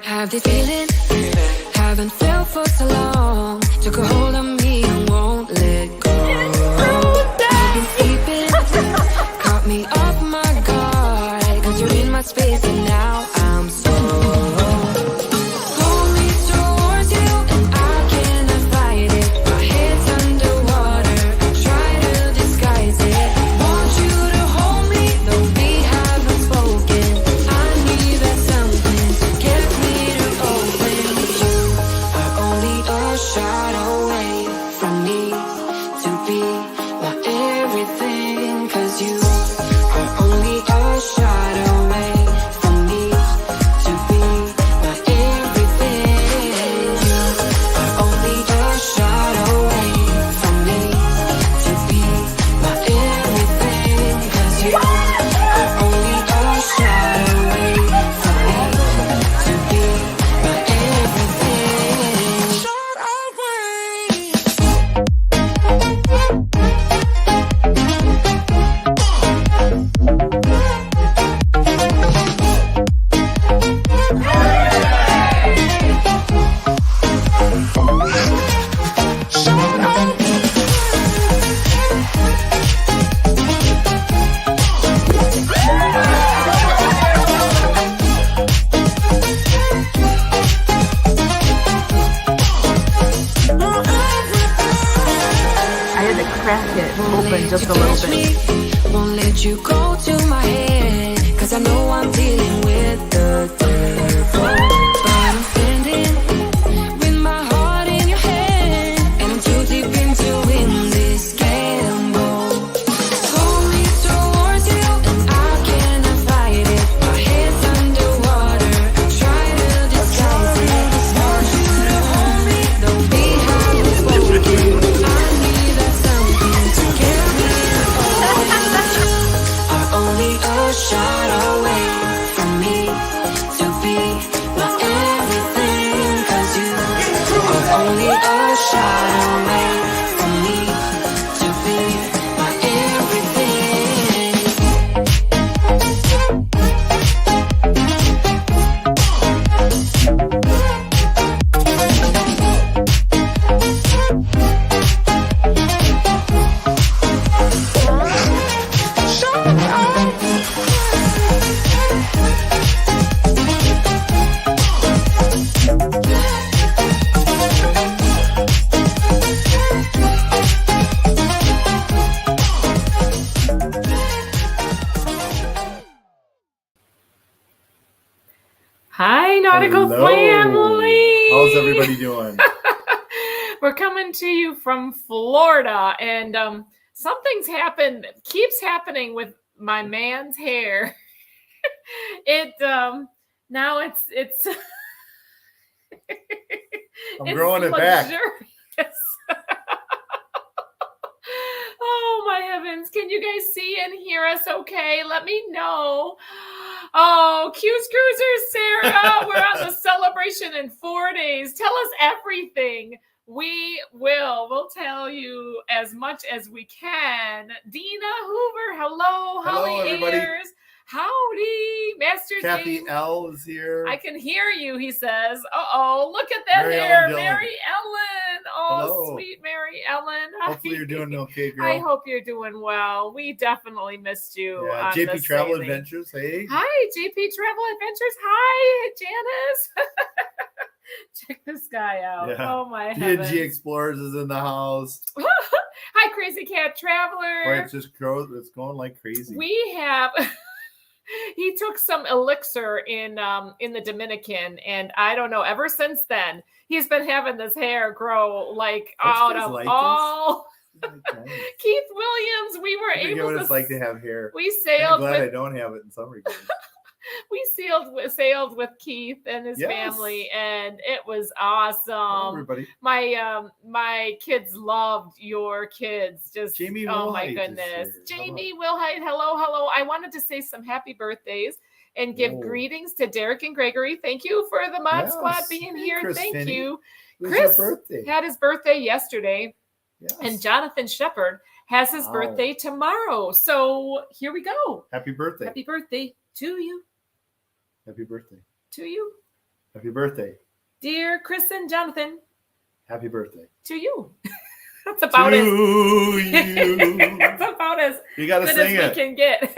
Have this feeling, haven't felt for so long. Took a hold of me and won't let go. I've been sleeping, caught me off my guard. Cause you're in my space and now I'm so pull me towards you and I cannot fight it. My head's underwater, try to disguise it. Want you to hold me, though we haven't spoken. I need that something to get me to open. You are only a shot away from me to be my everything. Cause you are only a shot away from me to be my everything. You are only a shot away from me to be my everything. Cause you are only a shot away from me to be my everything. Shot away. I had to crack it open just a little bit. Won't let you go to my head. Cause I know I'm dealing with the devil. But I'm standing with my heart in your hand. And I'm too deep into win this gamble. Pull me towards you and I cannot fight it. My head's underwater, try to disguise it. Want you to hold me, though we haven't spoken. I need that something to get me to open. Are only a shot away from me to be my everything. Cause you are only a shot away from me to be my everything. Hi, Nautical Hello. Family. How's everybody doing? We're coming to you from Florida, and something's happened. Keeps happening with my man's hair. It now it's I'm growing it back. luxurious. Oh my heavens. Can you guys see and hear us okay? Let me know. Oh, Q's Cruisers, Sarah. We're on the celebration in 4 days. Tell us everything. We will. We'll tell you as much as we can. Dina Hoover, hello. Hello, Holly everybody. Ayers, howdy. Master Kathy James. L is here. I can hear you, he says. Uh-oh, look at that Mary hair. Ellen Dillon. Mary Ellen. Oh, Hello. sweet Mary Ellen. Hopefully you're doing okay, girl. I hope you're doing well. We definitely missed you. Yeah, on JP this Travel sailing. Adventures. Hey. Hi, JP Travel Adventures. Hi, Janice. Check this guy out. Yeah. Oh, my heavens. G Explorers is in the house. Hi, Crazy Cat Traveler. Boy, it's just growth. It's going like crazy. We have... He took some elixir in the Dominican, and I don't know, ever since then, he's been having this hair grow like out of like all... this? Keith Williams, we were I forget able what to... it's like to have hair. We I'm sailed glad I with... don't have it in some regards. We sailed with Keith and his family, and it was awesome. Hello, everybody. My kids loved your kids. Just Jamie oh my Wilhite is goodness, here. Jamie Wilhite, hello. I wanted to say some happy birthdays and give Oh. greetings to Derek and Gregory. Thank you for the Mod Yes. Squad being Hey, here. Chris Thank Finney. you. When's Chris your birthday? had his birthday yesterday, Yes. and Jonathan Shepard has his Wow. birthday tomorrow. So here we go. Happy birthday. Happy birthday to you. Happy birthday. To you. Happy birthday. Dear Chris and Jonathan, Happy birthday. to you. That's about as you. that's about as You got to good sing as we it. can get.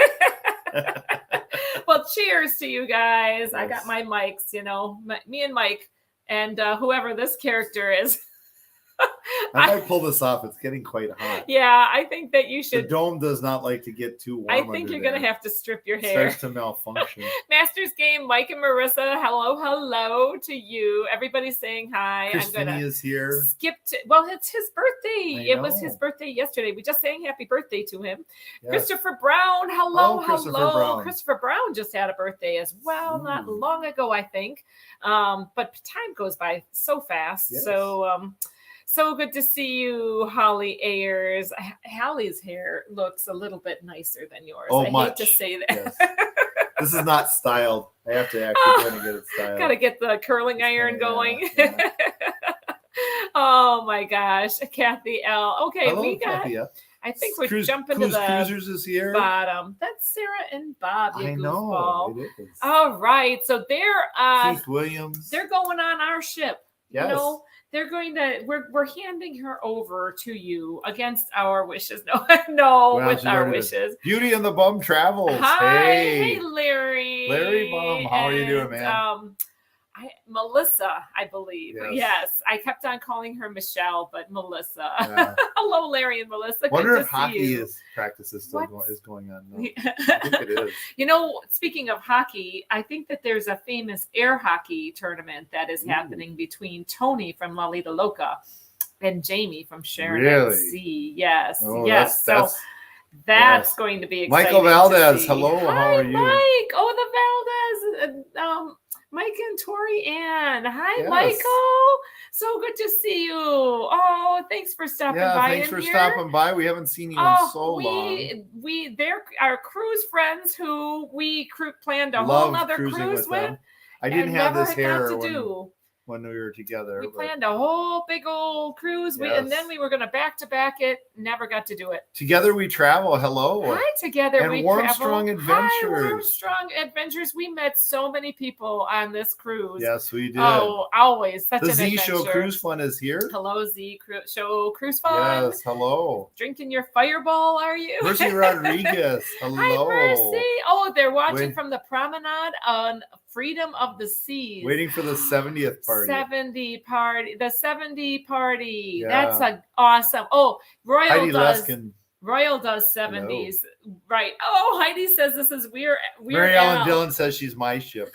Well, cheers to you guys. I got Yes. my mics, me and Mike, and whoever this character is. I might pull this off. It's getting quite hot. Yeah, I think that you The should. dome does not like to get too warm. I think you're going to have to strip your hair. Starts to malfunction. Masters Game, Mike and Marissa, hello to you. Everybody's saying hi. Chris I'm going Finney to is here. skip to, well, it's his birthday. I It was his know. birthday yesterday. We just sang happy birthday to him. Yes. Christopher Brown, hello. Christopher Brown. Christopher Brown just had a birthday as well, not Ooh. long ago, I think. But time goes by so fast. Yes. So good to see you, Holly Ayers. Hallie's hair looks a little bit nicer than yours. Oh, I much. hate to say that. Yes. This is not styled. I have to actually try to get it styled. Gotta get the curling It's iron kinda, going. yeah. Oh my gosh, Kathy L. Okay, Hello, we got. Kathy. I think we're jumping to Cruise the Cruisers is here. bottom. That's Sarah and Bob. You I know. goofball. It is. All right, so Keith Williams. they're going on our ship. Yes. They're going to. We're handing her over to you against our wishes. No, Well, with she's our already wishes. Beauty and the Bum Travels. Hi, Hey. Larry. Larry Bum, how are you doing, man? Melissa, I believe. Yes. Yes, I kept on calling her Michelle, but Melissa. Yeah. Hello, Larry and Melissa. Wonder Good if to see hockey you. practice is still What? is going on. No, I think it is. Speaking of hockey, I think that there's a famous air hockey tournament that is Ooh. happening between Tony from Lalita Loca and Jamie from Sharon Really? C. Yes, Oh, yes. that's That's yes. going to be exciting. Michael to Valdez. see. Hello, Hi, how are you? Mike. Oh, the Valdez. Mike and Tori Ann. Hi, Yes. Michael. So good to see you. Oh, thanks for stopping by. Thanks in for here. stopping by. We haven't seen you in so long. They're our cruise friends who we planned a whole Love nother cruising cruise with. them. I didn't and have never this got hair to when, do. when we were together. We but planned a whole big old cruise, and Yes. then we were going to back it. Never got to do it. Together we travel. Hello. Hi, together And we Warm travel. Strong Hi, Adventures. Warm Strong Adventures. We met so many people on this cruise. Yes, we did. Oh, always such the an Z adventure. Show Cruise Fun is here. Hello, Z Show Cruise Fun. Yes, hello. Drinking your Fireball, are you? Mercy Rodriguez. Hello. Hi, Mercy. Oh, they're watching Wait. from the promenade on Freedom of the Seas. Waiting for the 70th party. 70 party. The 70 party. Yeah. That's a awesome. Oh, Royal Heidi does. Leskin. Royal does 70s. Right. Oh, Heidi says this is Weird Mary Ellen Al. Dillon says she's my ship.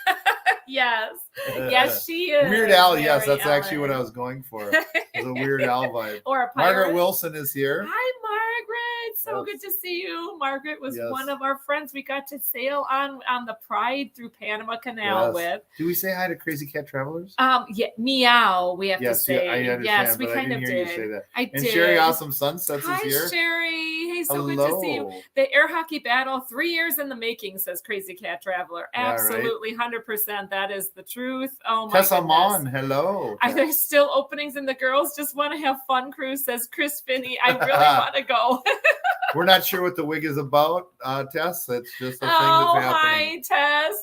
Yes. Yes, she is. Weird Al, yes, Mary that's actually what I Ellen. was going for. It's a Weird Al vibe. Or a pirate. Margaret Wilson is here. Hi, Margaret. So Yes. good to see you. Margaret was Yes. one of our friends we got to sail on the Pride through Panama Canal Yes. with. Do we say hi to Crazy Cat Travelers? Yeah, meow. We have Yes, to yeah, say. I understand, Yes, we but I kind didn't of hear did. you say that. I And did. Sherry Awesome Sunsets Hi, is here. Sherry. Hey, so Hello. good to see you. The air hockey battle, 3 years in the making, says Crazy Cat Traveler. Yeah, right. Absolutely, 100%. That is the truth. Oh my Tessa goodness. Mon, hello. Are there still openings and the girls just want to have fun cruise, says Chris Finney. I really want to go. We're not sure what the wig is about, Tess. It's just a thing Oh, that's happening. hi, Tess.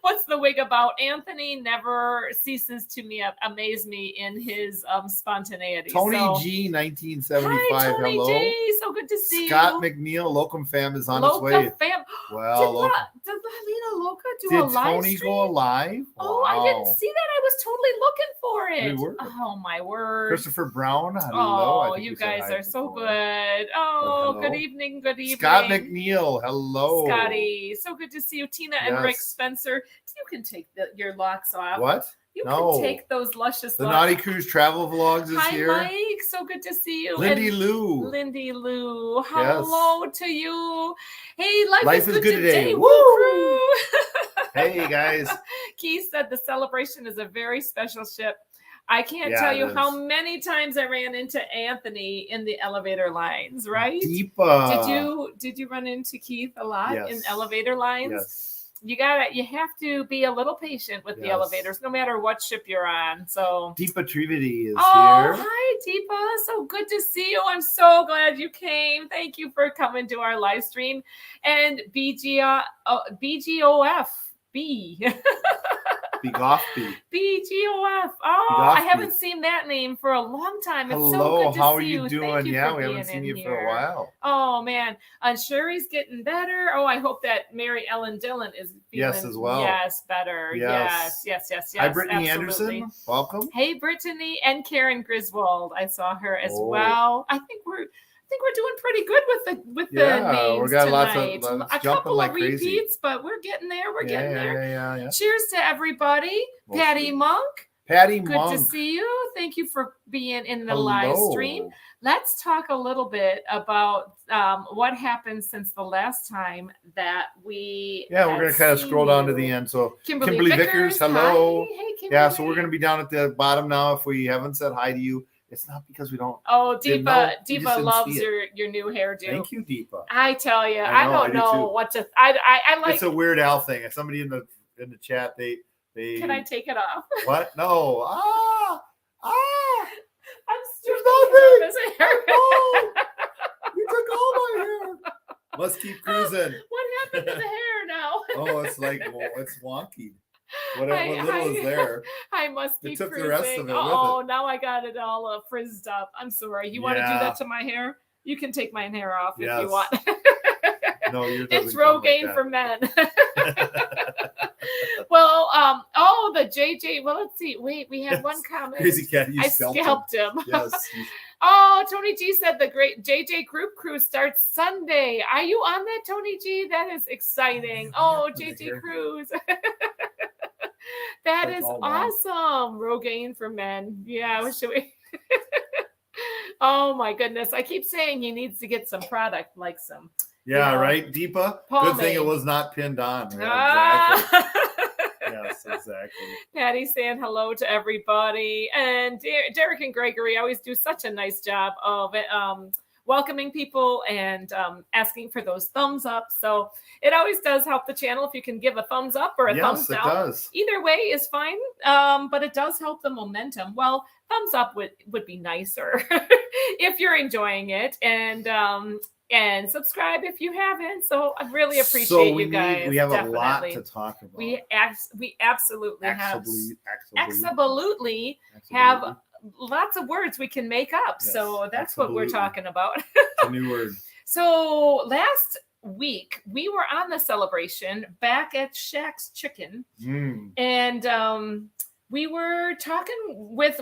What's the wig about? Anthony never ceases to amaze me in his spontaneity. Tony So- G, 1975. Hi, Tony Hello. G. So good to see Scott you. McNeil, Locum Fam, is on Loca its way. Fam. Well, Did Lalita Loca do did a live Tony stream? go live? Oh, I didn't see that. I was totally looking for it. We were. Oh, my word. Christopher Brown, hello. I Oh, think you we said guys hi are so before. good. Oh, hello. good evening. Good evening. Scott McNeil, hello. Scotty, so good to see you. Tina and Rick Yes. Spencer. You can take your locks off. What? You No. can take those luscious The locks. Naughty Cruise Travel Vlogs is Hi, here. Mike. So good to see you. Lindy And Lou. Lindy Lou. Hello to you. Hey, Life is good today. Woo! Woo! Hey, guys. Keith said the Celebration is a very special ship. I can't Yeah, tell it you how is. many times I ran into Anthony in the elevator lines, right? Deepa. Did you run into Keith a lot in Yes. elevator lines? Yes. You have to be a little patient with the Yes. elevators, no matter what ship you're on. So Deepa Trivedi is oh, here. hi Deepa. So good to see you. I'm so glad you came. Thank you for coming to our live stream. And BGOF B. Goffby. BGOF. Oh, I haven't seen that name for a long time. It's so Hello, good to how are see you doing? Thank you Yeah, for we haven't being seen in you for a here. while. Oh man, Sherry's getting better. Oh, I hope that Mary Ellen Dillon is feeling Yes, as well. Yes, better. Yes. Yes. Hi, Brittany absolutely. Anderson. Welcome. Hey, Brittany and Karen Griswold. I saw her as Oh. well. I think we're doing pretty good with the Yeah, names we got tonight. lots A jumping couple like of crazy. repeats, but we're getting there. We're getting there. Yeah. Cheers to everybody. Mostly. Patty Monk. Patty Good Monk. to see you. Thank you for being in the Hello. live stream. Let's talk a little bit about what happened since the last time that we. Yeah, we're going to kind of scroll down to the end. So, Kimberly Vickers, hello. Hi. Hey, Kimberly. Yeah, so we're going to be down at the bottom now. If we haven't said hi to you, it's not because we don't. Oh, didn't know. We just Deepa didn't loves see it. your new hairdo. Thank you, Deepa. I tell you, I I know, don't I do know too. what to. I like. It's a Weird Al thing. Somebody in the chat, they. Can I take it off? What? No. I'm There's still nothing. hair. Oh, you took all my hair. Must keep cruising. What happened to the hair now? Oh, it's like it's wonky. What little is there? I must It keep took cruising. the rest of it with Oh, now I got it all frizzed up. I'm sorry. You want to do Yeah. that to my hair? You can take my hair off if Yes. you want. No, yours It's doesn't come like Rogaine that. for men. Well, the JJ. Well, let's see. Wait, we had one comment. Crazy Cat, you I scalped him. him. Yes. Oh, Tony G said the great JJ Group Cruise starts Sunday. Are you on that, Tony G? That is exciting. Oh, JJ Cruise. That That's is all wrong. awesome. Rogaine for men. Yeah, should we? Oh my goodness. I keep saying he needs to get some product like some. Yeah, Yeah. right, Deepa? Pomade. Good thing it was not pinned on. Yeah, exactly. Yes, exactly. Patty saying hello to everybody. And Derek and Gregory always do such a nice job of welcoming people and asking for those thumbs up. So it always does help the channel if you can give a thumbs up or a thumbs down. Yes, it does. Either way is fine, but it does help the momentum. Well, thumbs up would be nicer if you're enjoying it. And subscribe if you haven't. So I really appreciate you guys. We have definitely. a lot to talk about. We absolutely have Absolutely have lots of words we can make up. Yes, so that's what we're absolutely. talking about. It's a new word. So last week we were on the celebration back at Shaq's Chicken, and we were talking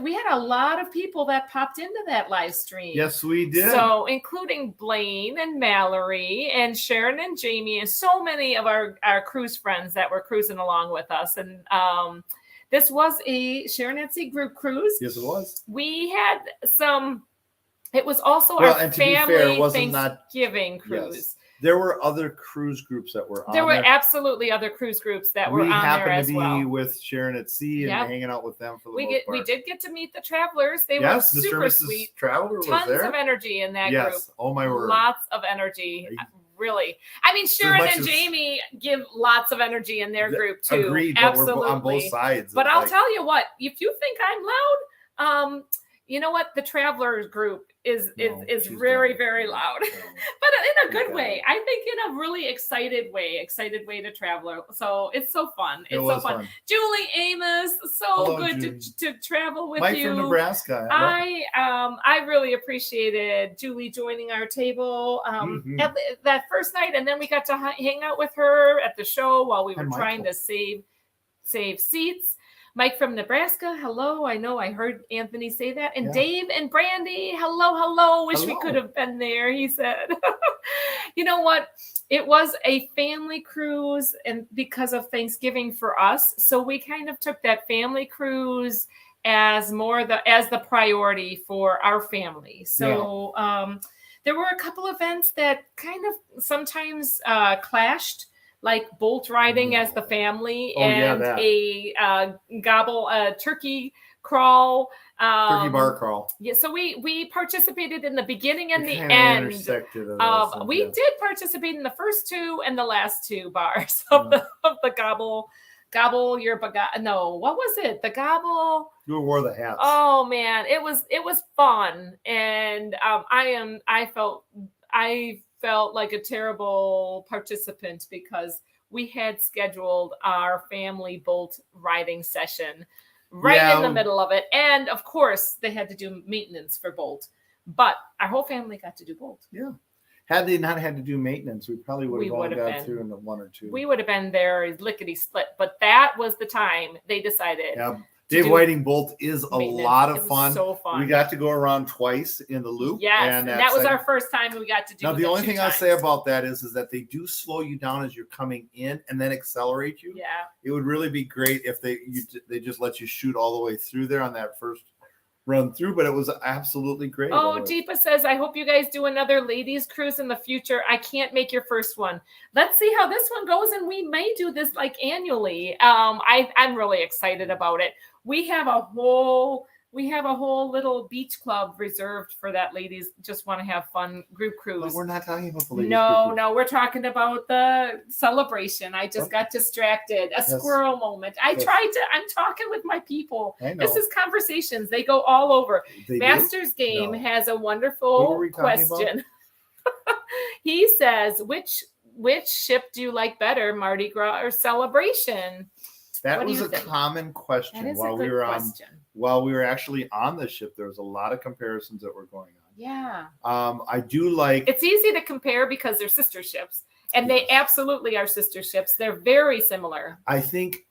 we had a lot of people that popped into that live stream. Yes, we did. So including Blaine and Mallory and Sharon and Jamie and so many of our cruise friends that were cruising along with us. And this was a Sharon and Sea group cruise. Yes, it was. We had it was also Well, our and to be family fair, it wasn't Thanksgiving cruise. Yes. There were other cruise groups that were on There there. were absolutely other cruise groups that were We on there happened as to be well. with Sharon at Sea and Yep. hanging out with them for the most We part. did get to meet the travelers. They Yes, were Mr. super and Mrs. sweet. Traveler was Tons there. of energy in that Yes. group. Oh my word. Lots of energy. Really. I mean, Sharon much and as- Jamie give lots of energy in their group too. Agreed, but Absolutely. we're on both sides. But It's I'll like- tell you what, if you think I'm loud, you know what? The Travelers group is No, she's very, not. very loud. No. But in a good Okay. way. I think in a really excited way to travel. So it's so fun. It It's was so fun. Julie Amos, so Hello, good Julie. to travel with Mike you. from Nebraska. I really appreciated Julie joining our table Mhm. at that first night, and then we got to hang out with her at the show while we were And trying Michael. to save seats. Mike from Nebraska, hello. I know I heard Anthony say that. And Yeah. Dave and Brandy, hello. Wish we Hello. could have been there, he said. You know what? It was a family cruise, and because of Thanksgiving for us, so we kind of took that family cruise as the priority for our family. So there were a couple events that kind of sometimes clashed, like bolt riding as the family and that. a turkey crawl. Turkey bar crawl. Yeah, so we participated in the beginning and We the kinda end. intersected of those, We yeah. did participate in the first two and the last two bars of the gobble your no, what was it? The gobble. You wore the hats. Oh man, it was fun, and I felt like a terrible participant because we had scheduled our family boat riding session right in the middle of it. And of course, they had to do maintenance for bolt. But our whole family got to do bolt. Yeah. Had they not had to do maintenance, we probably would We have all would have got been. through in the 1 or 2. We would have been there lickety split. But that was the time they decided. Yeah. Dave Whiting Bolt is a lot of fun. So fun. We got to go around twice in the loop. Yes, and that was like, our first time we got to do. Now the only thing I'll times. say about that is that they do slow you down as you're coming in and then accelerate you. Yeah. It would really be great if they just let you shoot all the way through there on that first run through, but it was absolutely great. Oh, Deepa says, I hope you guys do another ladies cruise in the future. I can't make your first one. Let's see how this one goes, and we may do this like annually. I'm really excited about it. We have a whole little beach club reserved for that ladies just want to have fun group cruise. But we're not talking about the ladies. No, we're talking about the celebration. I just got distracted. Squirrel moment. I'm talking with my people. I know. This is conversations. They go all over. Masters Game has a wonderful question. He says, which ship do you like better, Mardi Gras or Celebration? That was a common question while we were actually on the ship. There was a lot of comparisons that were going on. Yeah. I do like. It's easy to compare because they're sister ships, and they absolutely are sister ships. They're very similar. I think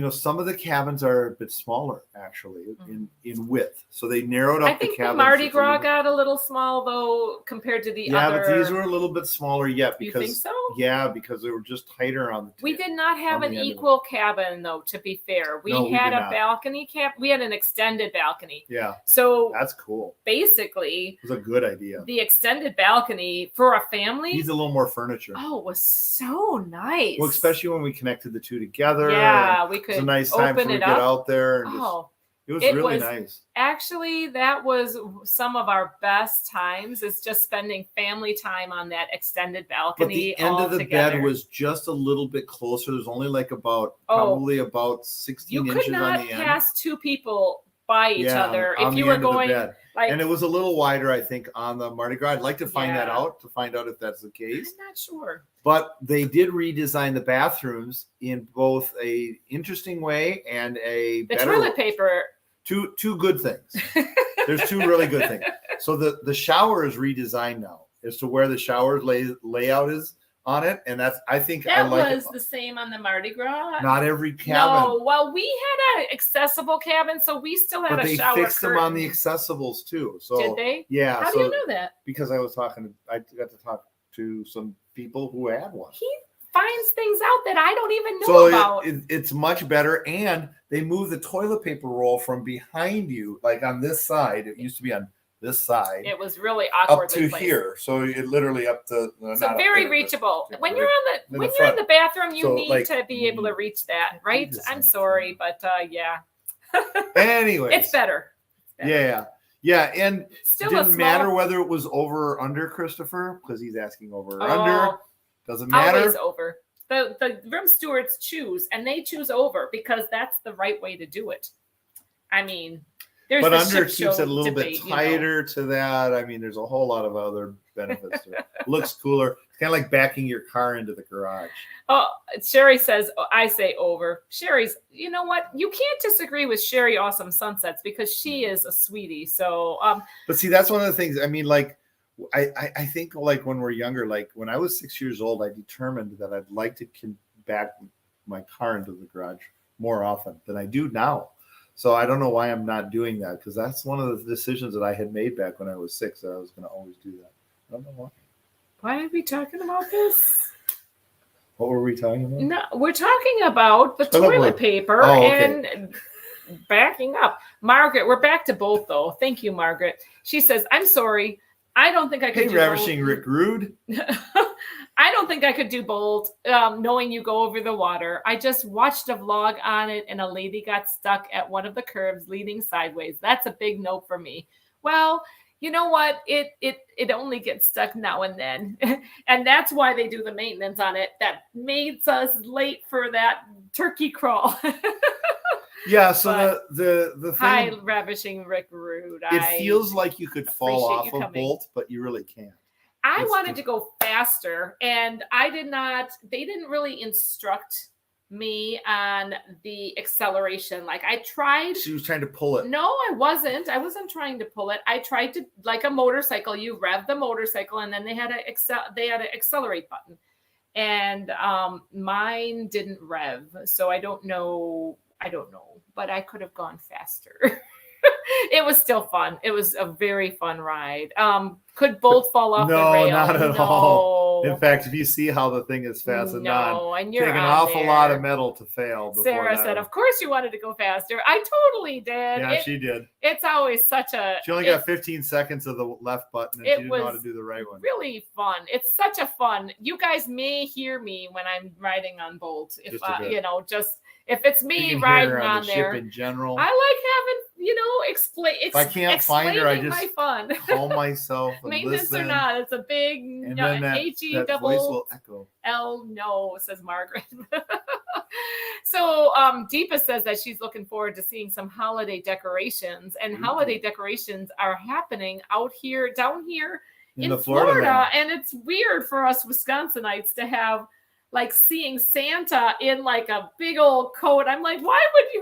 some of the cabins are a bit smaller actually in width, so they narrowed up the cabins. I think the Mardi Gras got a little small though compared to the other. Yeah, but these were a little bit smaller yet because you think so? Yeah, because they were just tighter on the. We did not have an equal cabin though. To be fair, we had a balcony cap. We had an extended balcony. Yeah. So that's cool. Basically, it was a good idea. The extended balcony for a family needs a little more furniture. Oh, it was so nice. Well, especially when we connected the two together. Yeah, we could. It was a nice time for me to get out there. And it was really nice. Actually, that was some of our best times. Is just spending family time on that extended balcony. But the end of the bed was just a little bit closer. There's only like probably about 16 inches on the end. You could not pass two people by each other if you were going. And it was a little wider, I think, on the Mardi Gras. I'd like to find that out, to find out if that's the case. I'm not sure. But they did redesign the bathrooms in both a interesting way and a the toilet paper. Two good things. There's two really good things. So the shower is redesigned now as to where the shower layout is on it, and I think that I like was the same on the Mardi Gras. Not every cabin. No, well, we had an accessible cabin, so we still had a shower. But they fixed them on the accessibles too. So did they? Yeah. How do you know that? Because I got to talk to some people who had one. He finds things out that I don't even know about. It's much better, and they moved the toilet paper roll from behind you, like on this side. It used to be on this side. It was really awkward. Up to here, so it literally up to. So very reachable. When you're in the bathroom, you need to be able to reach that, right? I'm sorry, but yeah. Anyway, it's better. Yeah, and still didn't matter whether it was over or under, Christopher, because he's asking over or under. Doesn't matter. Always over. The room stewards choose, and they choose over because that's the right way to do it. I mean. But under keeps it a little bit tighter to that. I mean, there's a whole lot of other benefits to it. Looks cooler. It's kind of like backing your car into the garage. Oh, Sherry says, I say over. Sherry's, you know what? You can't disagree with Sherry Awesome Sunsets because she is a sweetie. So, but see, that's one of the things. I mean, like, I think like when we're younger, like when I was 6 years old, I determined that I'd like to back my car into the garage more often than I do now. So I don't know why I'm not doing that, because that's one of the decisions that I had made back when I was 6 that I was going to always do that. I don't know why. Why are we talking about this? What were we talking about? No, we're talking about the toilet paper and backing up. Margaret, we're back to both though. Thank you, Margaret. She says, I'm sorry. I don't think I could do Ravishing both. Rick Rude. I don't think I could do both, knowing you go over the water. I just watched a vlog on it, and a lady got stuck at one of the curves leading sideways. That's a big no for me. Well, you know what? It only gets stuck now and then. And that's why they do the maintenance on it. That makes us late for that turkey crawl. Yeah, so the thing, hi, Ravishing Rick Rude. It feels like you could fall off of Bolt, but you really can't. I wanted to go faster, and they didn't really instruct me on the acceleration. Like I tried. She was trying to pull it. No, I wasn't. I wasn't trying to pull it. I tried to, like a motorcycle, you rev the motorcycle and then they had an accelerate button. And mine didn't rev. So I don't know, but I could have gone faster. It was still fun. It was a very fun ride. Could bolt fall off the rail? No, not at all. In fact, if you see how the thing is fastened on, and you're take an on awful there. lot of metal to fail. Sarah said, "Of course you wanted to go faster." I totally did. Yeah, she did. It's always such a. She only got 15 seconds of the left button, and she didn't know how to do the right one. Really fun. It's such a fun. You guys may hear me when I'm riding on Bolt. If if it's me riding on the there. Ship in general. I like having explain. If I can't find her, I just my fun. call myself and Maintenance listen. or not, it's a big And then that voice will echo. L no, says Margaret. So Deepa says that she's looking forward to seeing some holiday decorations, and holiday decorations are happening down here in Florida. And it's weird for us Wisconsinites to have like seeing Santa in like a big old coat. I'm like, why wouldn't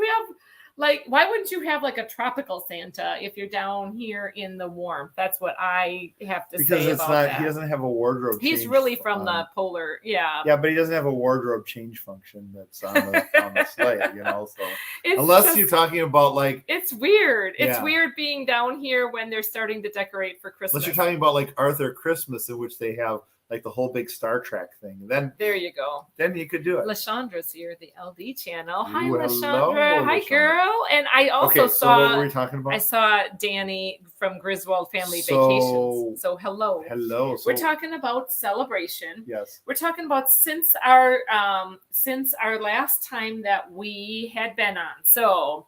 you have like a tropical Santa if you're down here in the warmth? That's what I have to say about that. He doesn't have a wardrobe. He's really from the polar, yeah. Yeah, but he doesn't have a wardrobe change function that's on the sleigh, So It's unless you're talking about like, it's weird. It's weird being down here when they're starting to decorate for Christmas. Unless you're talking about like Arthur Christmas, in which they have like the whole big Star Trek thing. Then there you go. Then you could do it. Lashandra's here, the LD channel. Hi, Ooh, Lashandra. Hi, Lashandra. Girl. And I also So what were we talking about? I saw Danny from Griswold Family Vacations. So hello. Hello. We're talking about celebration. Yes. We're talking about since our last time that we had been on. So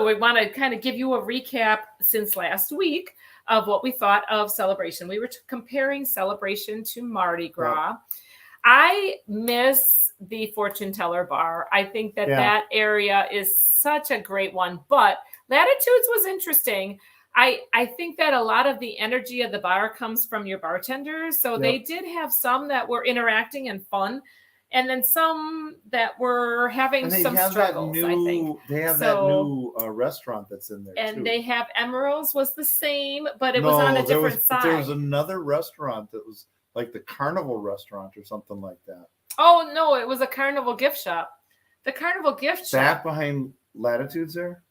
we want to kind of give you a recap since last week of what we thought of celebration. We were comparing celebration to Mardi Gras. Yep. I miss the fortune teller bar. I think that area is such a great one, but Latitudes was interesting. I think that a lot of the energy of the bar comes from your bartenders. So they did have some that were interacting and fun, and then some that were having some struggles, I think. They have that new restaurant that's in there, and too. they have Emerald's was the same, but it was on a different side. There was another restaurant that was like the Carnival restaurant or something like that. Oh, no, it was a Carnival gift shop. The Carnival gift shop. Back behind Latitudes there?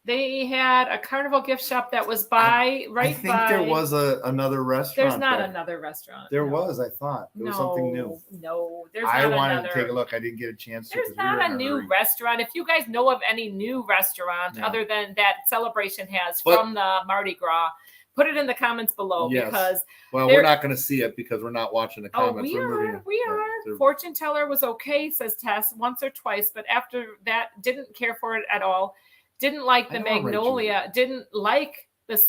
They had a Carnival gift shop that was I think there was another restaurant. There's not another restaurant. There was, I thought. It was something new. No, there's not another. I wanted to take a look. I didn't get a chance to. There's not a new restaurant. If you guys know of any new restaurant other than that Celebration has from the Mardi Gras, put it in the comments below because we're not going to see it because we're not watching the comments. We are. Fortune teller was okay, says Tess, once or twice, but after that, didn't care for it at all. Didn't like the magnolia. Didn't like the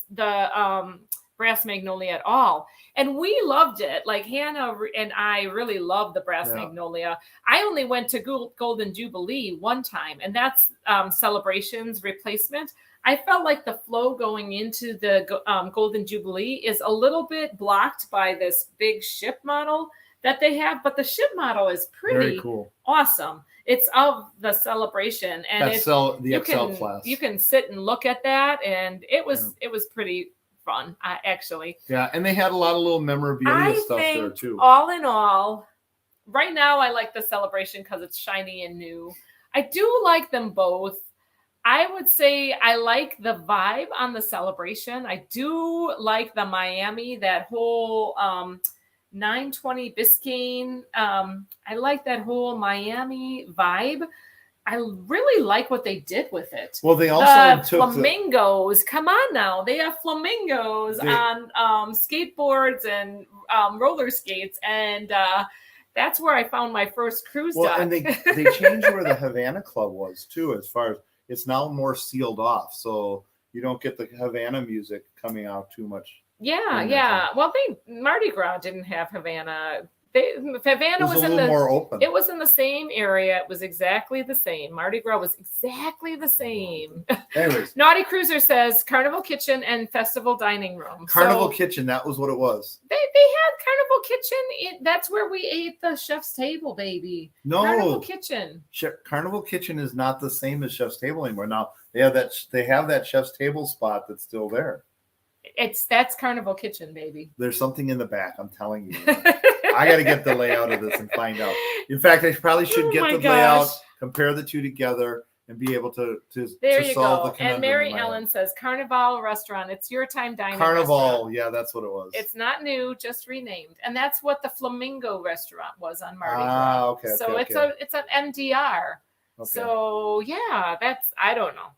brass magnolia at all. And we loved it. Like Hannah and I really loved the brass magnolia. I only went to Golden Jubilee one time, and that's Celebration's replacement. I felt like the flow going into the Golden Jubilee is a little bit blocked by this big ship model that they have, but the ship model is pretty cool. Awesome. It's of the Celebration, and the XL class. You can sit and look at that, and it was pretty fun, actually. Yeah, and they had a lot of little memorabilia stuff there too. All in all, right now I like the Celebration because it's shiny and new. I do like them both. I would say I like the vibe on the Celebration. I do like the Miami, that whole 920 Biscayne. I like that whole Miami vibe. I really like what they did with it. Well, they also took flamingos. Come on now. They have flamingos on skateboards and roller skates. And that's where I found my first cruise duck. And they changed where the Havana Club was too, as far as it's now more sealed off. So you don't get the Havana music coming out too much. Yeah. Well, Mardi Gras didn't have Havana Havana was was a in little more open. It was in the same area. It was exactly the same. Mardi Gras was exactly the same. Anyways, Naughty Cruiser says Carnival Kitchen and Festival Dining Room. Carnival So Kitchen, that was what it was. they had Carnival Kitchen. That's where we ate the chef's table, baby. Carnival No, Kitchen. Carnival Kitchen is not the same as Chef's Table anymore. Now they have that Chef's Table spot that's still there. That's Carnival Kitchen, baby. There's something in the back. I'm telling you. I got to get the layout of this and find out. In fact, I probably should get Oh my the layout, gosh. compare the two together, and be able to There to you solve go. the conundrum. And Mary in my head. Ellen says Carnival Restaurant. It's your time dining. Carnival, restaurant. yeah, that's what it was. It's not new, just renamed, and that's what the Flamingo Restaurant was on Mardi Gras. Ah, okay. So okay. it's an MDR. Okay. So yeah, I don't know.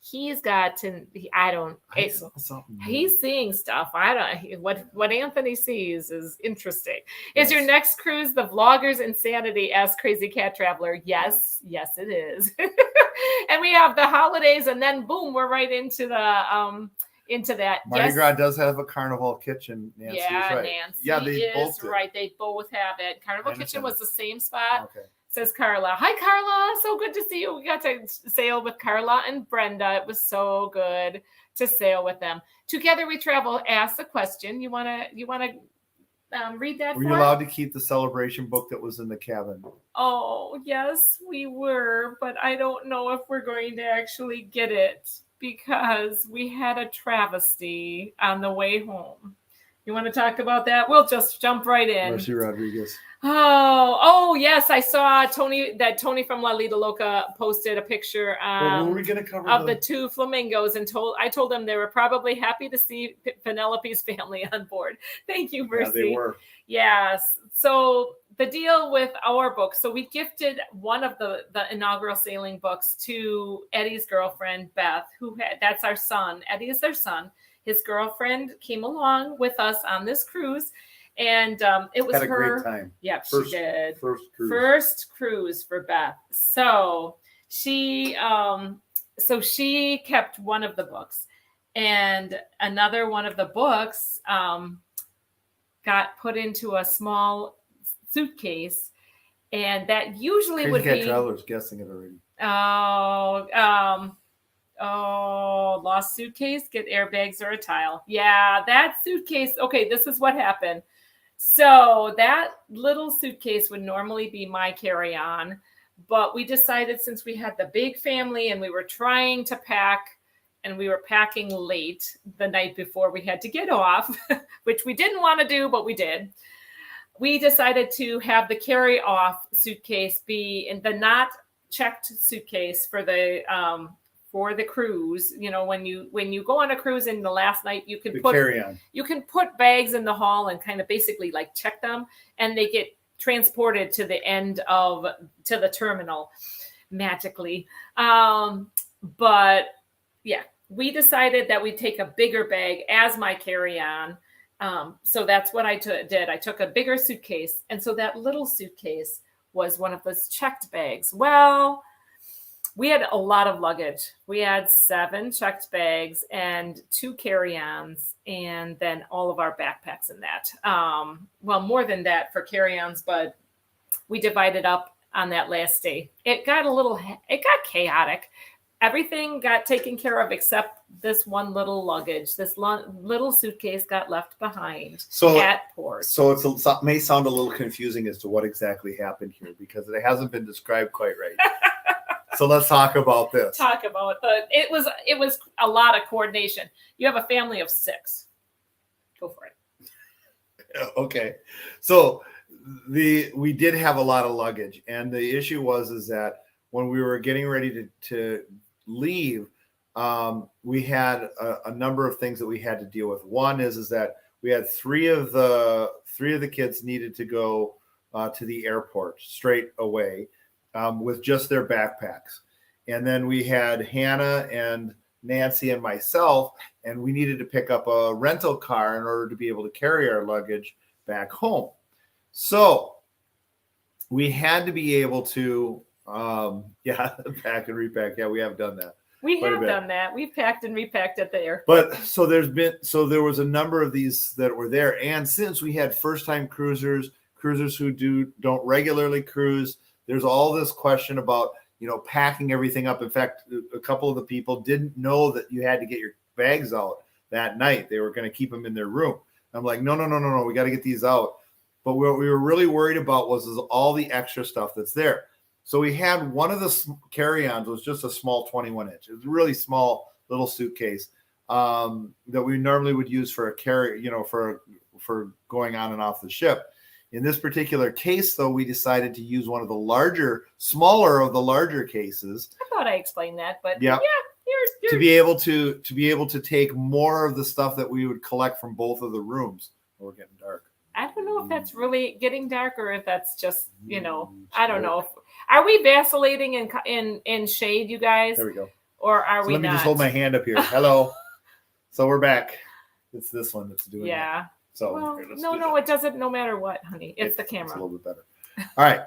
He's got to. I saw something. He's seeing stuff. What Anthony sees is interesting. Is Yes. your next cruise the Vloggers Insanity? Asks Crazy Cat Traveler. Yes, it is. And we have the holidays, and then boom, we're right into that. Mardi Gras does have a Carnival Kitchen. Nancy is Yeah, right. Nancy Yeah, they is both did. right. They both have it. Carnival I Kitchen understand. was the same spot. Okay. Says Carla. Hi, Carla. So good to see you. We got to sail with Carla and Brenda. It was so good to sail with them. Together we travel. Ask the question. You wanna read that? Were for you us? allowed to keep the celebration book that was in the cabin? Oh, yes, we were, but I don't know if we're going to actually get it because we had a travesty on the way home. You want to talk about that? We'll just jump right in. Mercy Rodriguez. Oh, yes, I saw Tony from La Lita Loca posted a picture Well, were we going to cover of the two flamingos, and I told them they were probably happy to see Penelope's family on board. Thank you, Mercy. Yeah, they were. Yes. So the deal with our book. So we gifted one of the inaugural sailing books to Eddie's girlfriend, Beth, that's our son. Eddie is their son. His girlfriend came along with us on this cruise, and it was Had a her. great time. Yep, First- she did. First cruise. First cruise for Beth. So she kept one of the books, and another one of the books got put into a small suitcase, and that usually Crazy would Cat be Traveler's guessing it already. Lost suitcase, get airbags or a tile. Yeah, that suitcase. Okay, this is what happened. So that little suitcase would normally be my carry-on, but we decided since we had the big family and we were trying to pack, and we were packing late the night before we had to get off, which we didn't want to do, but we did. We decided to have the carry-off suitcase be in the not checked suitcase for the cruise. You know, when you go on a cruise in the last night, you can put bags in the hall and kind of basically like check them, and they get transported to the terminal magically. But yeah, we decided that we'd take a bigger bag as my carry-on. So that's what I did. I took a bigger suitcase, and so that little suitcase was one of those checked bags. Well, we had a lot of luggage. We had 7 checked bags and 2 carry-ons, and then all of our backpacks in that. Well, more than that for carry-ons, but we divided up on that last day. It got chaotic. Everything got taken care of except this one little luggage. This little suitcase got left behind at port. So it may sound a little confusing as to what exactly happened here because it hasn't been described quite right. So let's talk about this. It was a lot of coordination. You have a family of 6. Go for it. Okay. So we did have a lot of luggage, and the issue is that when we were getting ready to leave, we had a number of things that we had to deal with. One is that we had 3 of the kids needed to go to the airport straight away with just their backpacks. And then we had Hannah and Nancy and myself, and we needed to pick up a rental car in order to be able to carry our luggage back home. So we had to be able to pack and repack. Yeah, we have done that. We have done that. We've packed and repacked at the airport. But so there was a number of these that were there. And since we had first-time cruisers cruisers who don't regularly cruise. There's all this question about, packing everything up. In fact, a couple of the people didn't know that you had to get your bags out that night. They were going to keep them in their room. I'm like, no, we got to get these out. But what we were really worried about was all the extra stuff that's there. So we had one of the carry-ons was just a small 21-inch. It was a really small little suitcase that we normally would use for a carry, for going on and off the ship. In this particular case, though, we decided to use one of the smaller of the larger cases. I thought I explained that, but yeah, you're to be able to take more of the stuff that we would collect from both of the rooms. We're getting dark. I don't know if that's really getting dark or if that's just, I don't know. Are we vacillating in shade, you guys? There we go. Or are we let me not? just hold my hand up here. Hello. So we're back. It's this one that's doing it. So well, here, it doesn't. No matter what, honey, it's the camera. It's a little bit better. All right.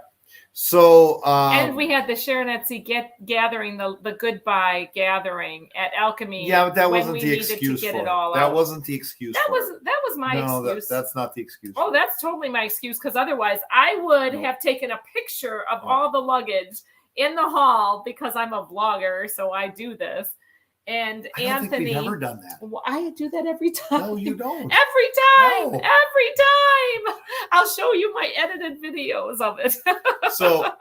So and we had the Sharon at Sea gathering, the goodbye gathering at Alchemy. Yeah, but that wasn't the excuse for it. That wasn't the excuse. That was my excuse. That's not the excuse. Oh, that's totally my excuse, because otherwise I would have taken a picture of all the luggage in the hall, because I'm a vlogger, so I do this. And I don't Anthony, think we've never done that. Well, I do that every time. No, you don't. Every time. No. Every time. I'll show you my edited videos of it. So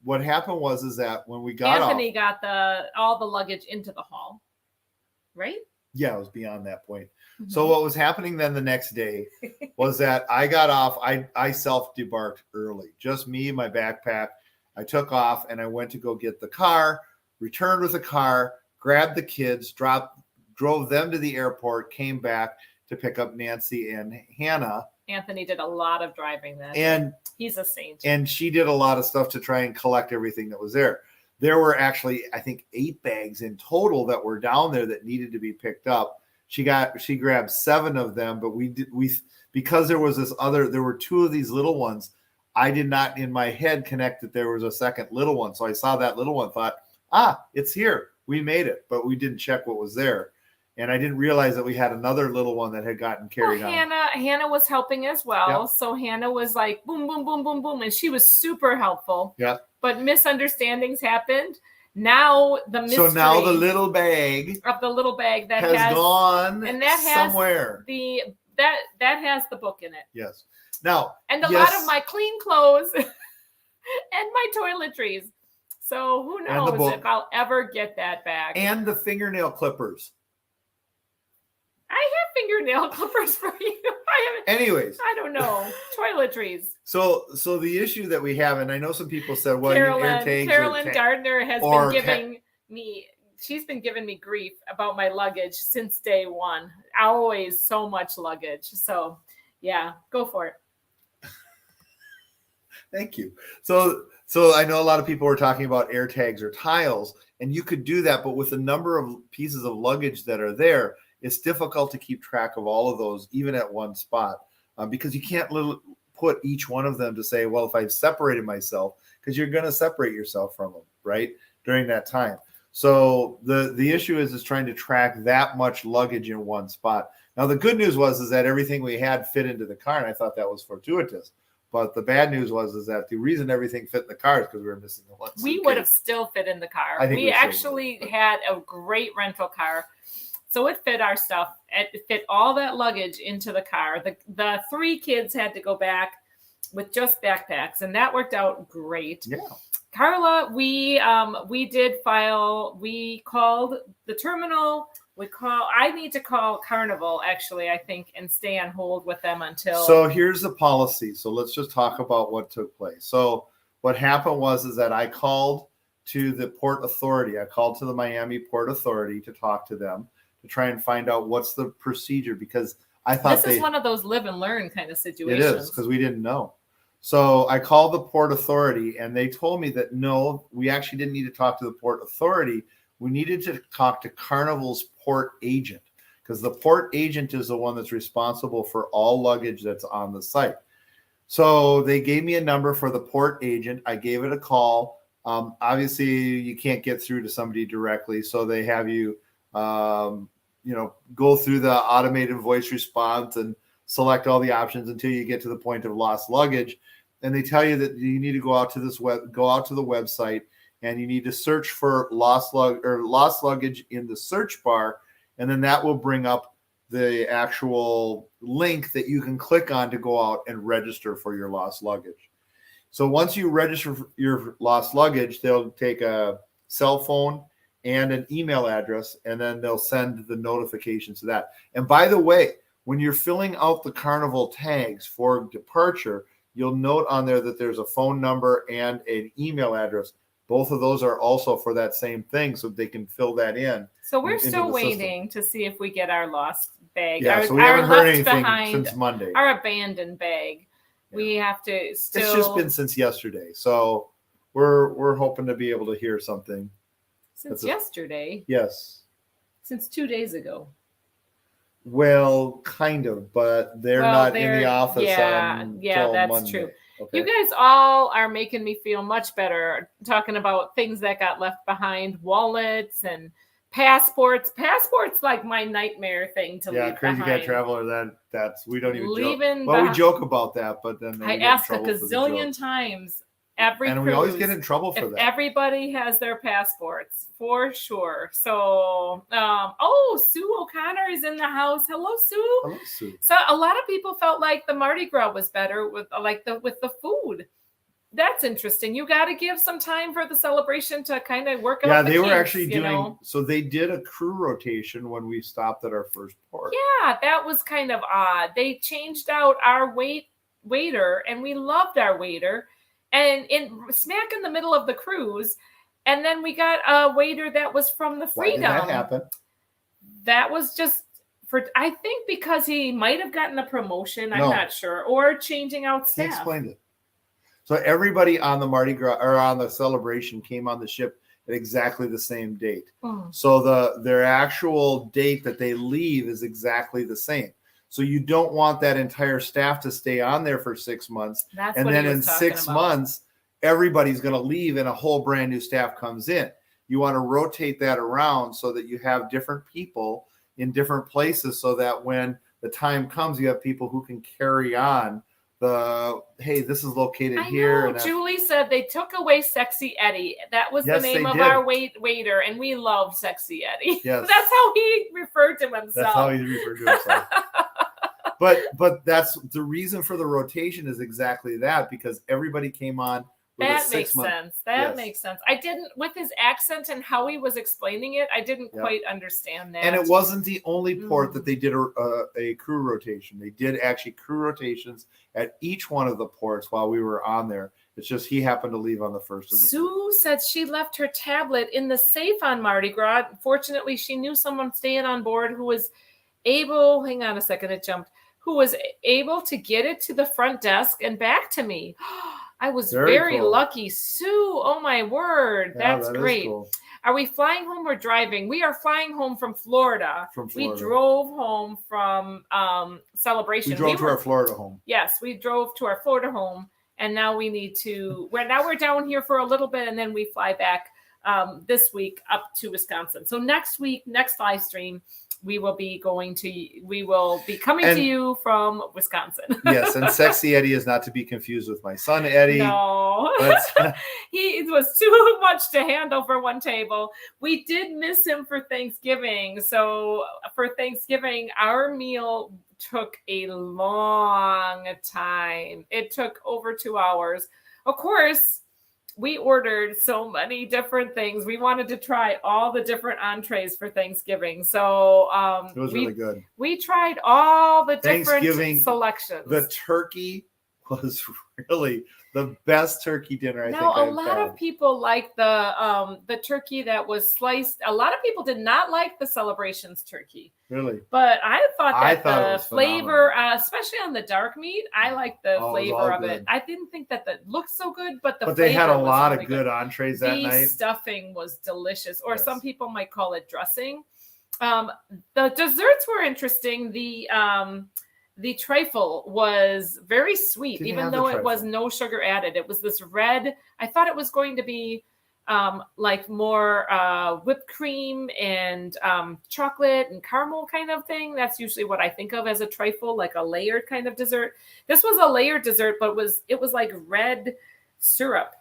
what happened was that when we got Anthony got all the luggage into the hall, right? Yeah, it was beyond that point. Mm-hmm. So what was happening then the next day was that I got off. I self-debarked early. Just me, my backpack. I took off and I went to go get the car, returned with the car, grabbed the kids, drove them to the airport, came back to pick up Nancy and Hannah. Anthony did a lot of driving then. And he's a saint. And she did a lot of stuff to try and collect everything that was there. There were actually, I think, 8 bags in total that were down there that needed to be picked up. She grabbed 7 of them, but because there was there were 2 of these little ones. I did not in my head connect that there was a second little one. So I saw that little one, thought, it's here. We made it, but we didn't check what was there. And I didn't realize that we had another little one that had gotten carried on. Hannah was helping as well. Yep. So Hannah was like, boom, boom, boom, boom, boom. And she was super helpful. Yeah. But misunderstandings happened. Now the mystery. So now the little bag that has gone and that somewhere. Has that has the book in it. Yes. Now. And a lot of my clean clothes and my toiletries. So who knows if I'll ever get that back. And the fingernail clippers. I have fingernail clippers for you. Anyways. I don't know. Toiletries. So the issue that we have, and I know some people said, well, Carolyn Gardner has been giving me, she's been giving me grief about my luggage since day one. Always so much luggage. So yeah, go for it. Thank you. So I know a lot of people were talking about air tags or tiles, and you could do that, but with the number of pieces of luggage that are there, it's difficult to keep track of all of those, even at one spot, because you can't put each one of them to say, well, if I've separated myself, because you're going to separate yourself from them, right, during that time. So the issue is trying to track that much luggage in one spot. Now, the good news was that everything we had fit into the car, and I thought that was fortuitous. But the bad news was that the reason everything fit in the car is because we were missing the one. We would have still fit in the car. We actually had a great rental car. So it fit our stuff. It fit all that luggage into the car. The 3 kids had to go back with just backpacks, and that worked out great. Yeah. Carla, we called the terminal. I need to call Carnival, actually, I think, and stay on hold with them until. So here's the policy. So let's just talk about what took place. So what happened was that I called to the Port Authority. I called to the Miami Port Authority to talk to them, to try and find out what's the procedure, because I thought this is one of those live and learn kind of situations. It is, because we didn't know. So I called the Port Authority, and they told me that no, we actually didn't need to talk to the Port Authority. We needed to talk to Carnival's port agent, because the port agent is the one that's responsible for all luggage that's on the site. So they gave me a number for the port agent. I gave it a call. Obviously, you can't get through to somebody directly, so they have you, go through the automated voice response and select all the options until you get to the point of lost luggage. And they tell you that you need to go out to the website, and you need to search for lost luggage in the search bar. And then that will bring up the actual link that you can click on to go out and register for your lost luggage. So once you register for your lost luggage, they'll take a cell phone and an email address, and then they'll send the notifications to that. And by the way, when you're filling out the Carnival tags for departure, you'll note on there that there's a phone number and an email address. Both of those are also for that same thing, so they can fill that in. So we're still waiting to see if we get our lost bag. Yeah, so we our haven't heard left anything behind, since Monday. Our abandoned bag. Yeah. We have to still. It's just been since yesterday, so we're hoping to be able to hear something. Since yesterday? Yes. Since 2 days ago. Well, kind of, but they're not in the office. Yeah, that's Monday. True. Okay. You guys all are making me feel much better talking about things that got left behind, wallets and passports. Passports like my nightmare thing to leave behind. Crazy Cat Traveler. That's we don't even leaving joke. Well, we joke about that, but then I asked a gazillion times. And we always get in trouble for that. Everybody has their passports for sure. So, Sue O'Connor is in the house. Hello, Sue. Hello, Sue. So a lot of people felt like the Mardi Gras was better with the food. That's interesting. You got to give some time for the celebration to kind of work out. Yeah, they were actually doing. So they did a crew rotation when we stopped at our first port. Yeah, that was kind of odd. They changed out our waiter, and we loved our waiter. And smack in the middle of the cruise, and then we got a waiter that was from the Freedom. Why did that happen? That was just I think because he might have gotten a promotion. I'm not sure, or changing out staff. He explained it. So everybody on the Mardi Gras or on the celebration came on the ship at exactly the same date. Oh. So their actual date that they leave is exactly the same. So you don't want that entire staff to stay on there for 6 months. That's and what then he was in talking 6 about. months, everybody's going to leave and a whole brand new staff comes in. You want to rotate that around so that you have different people in different places so that when the time comes, you have people who can carry on hey, this is located here. And Julie said they took away Sexy Eddie. That was the name of our waiter, and we loved Sexy Eddie. Yes. That's how he referred to himself. That's how he referred to himself. But that's the reason for the rotation is exactly that, because everybody came on. That makes sense. That makes sense. I didn't, with his accent and how he was explaining it, I didn't quite understand that. And it wasn't the only port that they did a crew rotation. They did actually crew rotations at each one of the ports while we were on there. It's just he happened to leave on the first of the Sue said she left her tablet in the safe on Mardi Gras. Fortunately, she knew someone staying on board who was able, hang on a second, it jumped, who was able to get it to the front desk and back to me. I was very cool. lucky. Sue, oh my word. That's great. Cool. Are we flying home or driving? We are flying home from Florida. We drove home from Celebration. We drove to our Florida home. Yes, we drove to our Florida home. And now we need to, we're down here for a little bit, and then we fly back this week up to Wisconsin. So next week, next live stream, we will be coming to you from Wisconsin. Yes, and Sexy Eddie is not to be confused with my son Eddie. No, he was too much to handle for one table. We did miss him for Thanksgiving. So for Thanksgiving, our meal took a long time. It took over 2 hours. Of course, we ordered so many different things. We wanted to try all the different entrees for Thanksgiving. So it was really good. We tried all the different selections. The turkey was really the best turkey dinner I think I've had. A lot of people like the turkey that was sliced. A lot of people did not like the Celebrations turkey. Really? But I thought the flavor, especially on the dark meat, I liked the flavor of it. I didn't think that looked so good, but they had a lot of good entrees that night. The stuffing was delicious, or some people might call it dressing. The desserts were interesting. The trifle was very sweet, even though it was no sugar added. It was this red. I thought it was going to be like more whipped cream and chocolate and caramel kind of thing. That's usually what I think of as a trifle, like a layered kind of dessert. This was a layered dessert, but it was like red syrup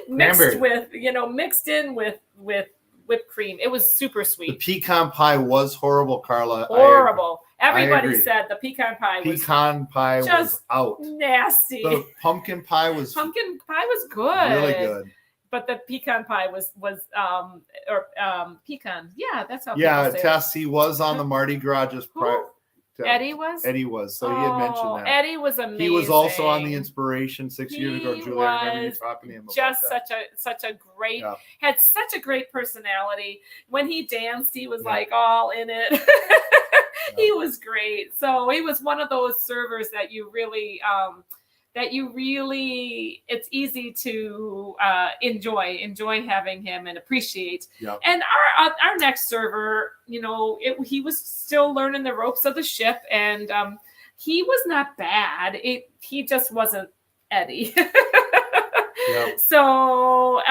mixed with, mixed in with whipped cream. It was super The sweet. pecan pie was horrible, Carla. Horrible. I Everybody agree. said the pecan pie was Pecan pie was just out. nasty. The pumpkin pie was Pumpkin pie was good. really good. But the pecan pie was pecan. Yeah, that's how Yeah, people say it. Tess, he was on the Mardi Gras just Who? prior. Eddie was? Eddie was. So he had mentioned that. Eddie was amazing. He was also on the Inspiration 6 years ago, He Julie. I remember you was talking to him about just that. such a great, Yeah. had such a great personality. When he danced, he was Yeah. like all in it. He was great. So he was one of those servers that you really it's easy to enjoy having him and appreciate. Yep. And our next server, he was still learning the ropes of the ship, and he was not bad. He just wasn't Eddie. Yep. So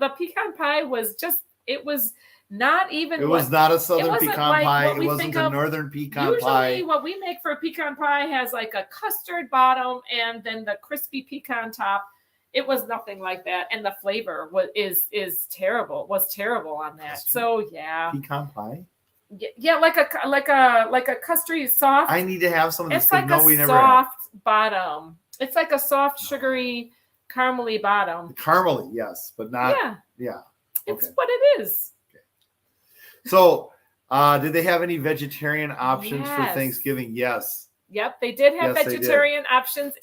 the pecan pie was not even. It was not a southern wasn't pecan like pie. what It we wasn't think a of. northern pecan Usually, pie. what we make for a pecan pie has like a custard bottom and then the crispy pecan top. It was nothing like that, and the flavor is terrible. Was terrible on that. Custard? So yeah, Pecan pie? yeah, like a custardy soft. I need to have some of this. It's like we a never had. soft bottom. It's like a soft, sugary, caramely bottom. Caramely, yes, but not. Yeah. It's Okay. what it is. So, did they have any vegetarian options for Yes. Thanksgiving? Yes. Yep, they did have Yes, they did. vegetarian options.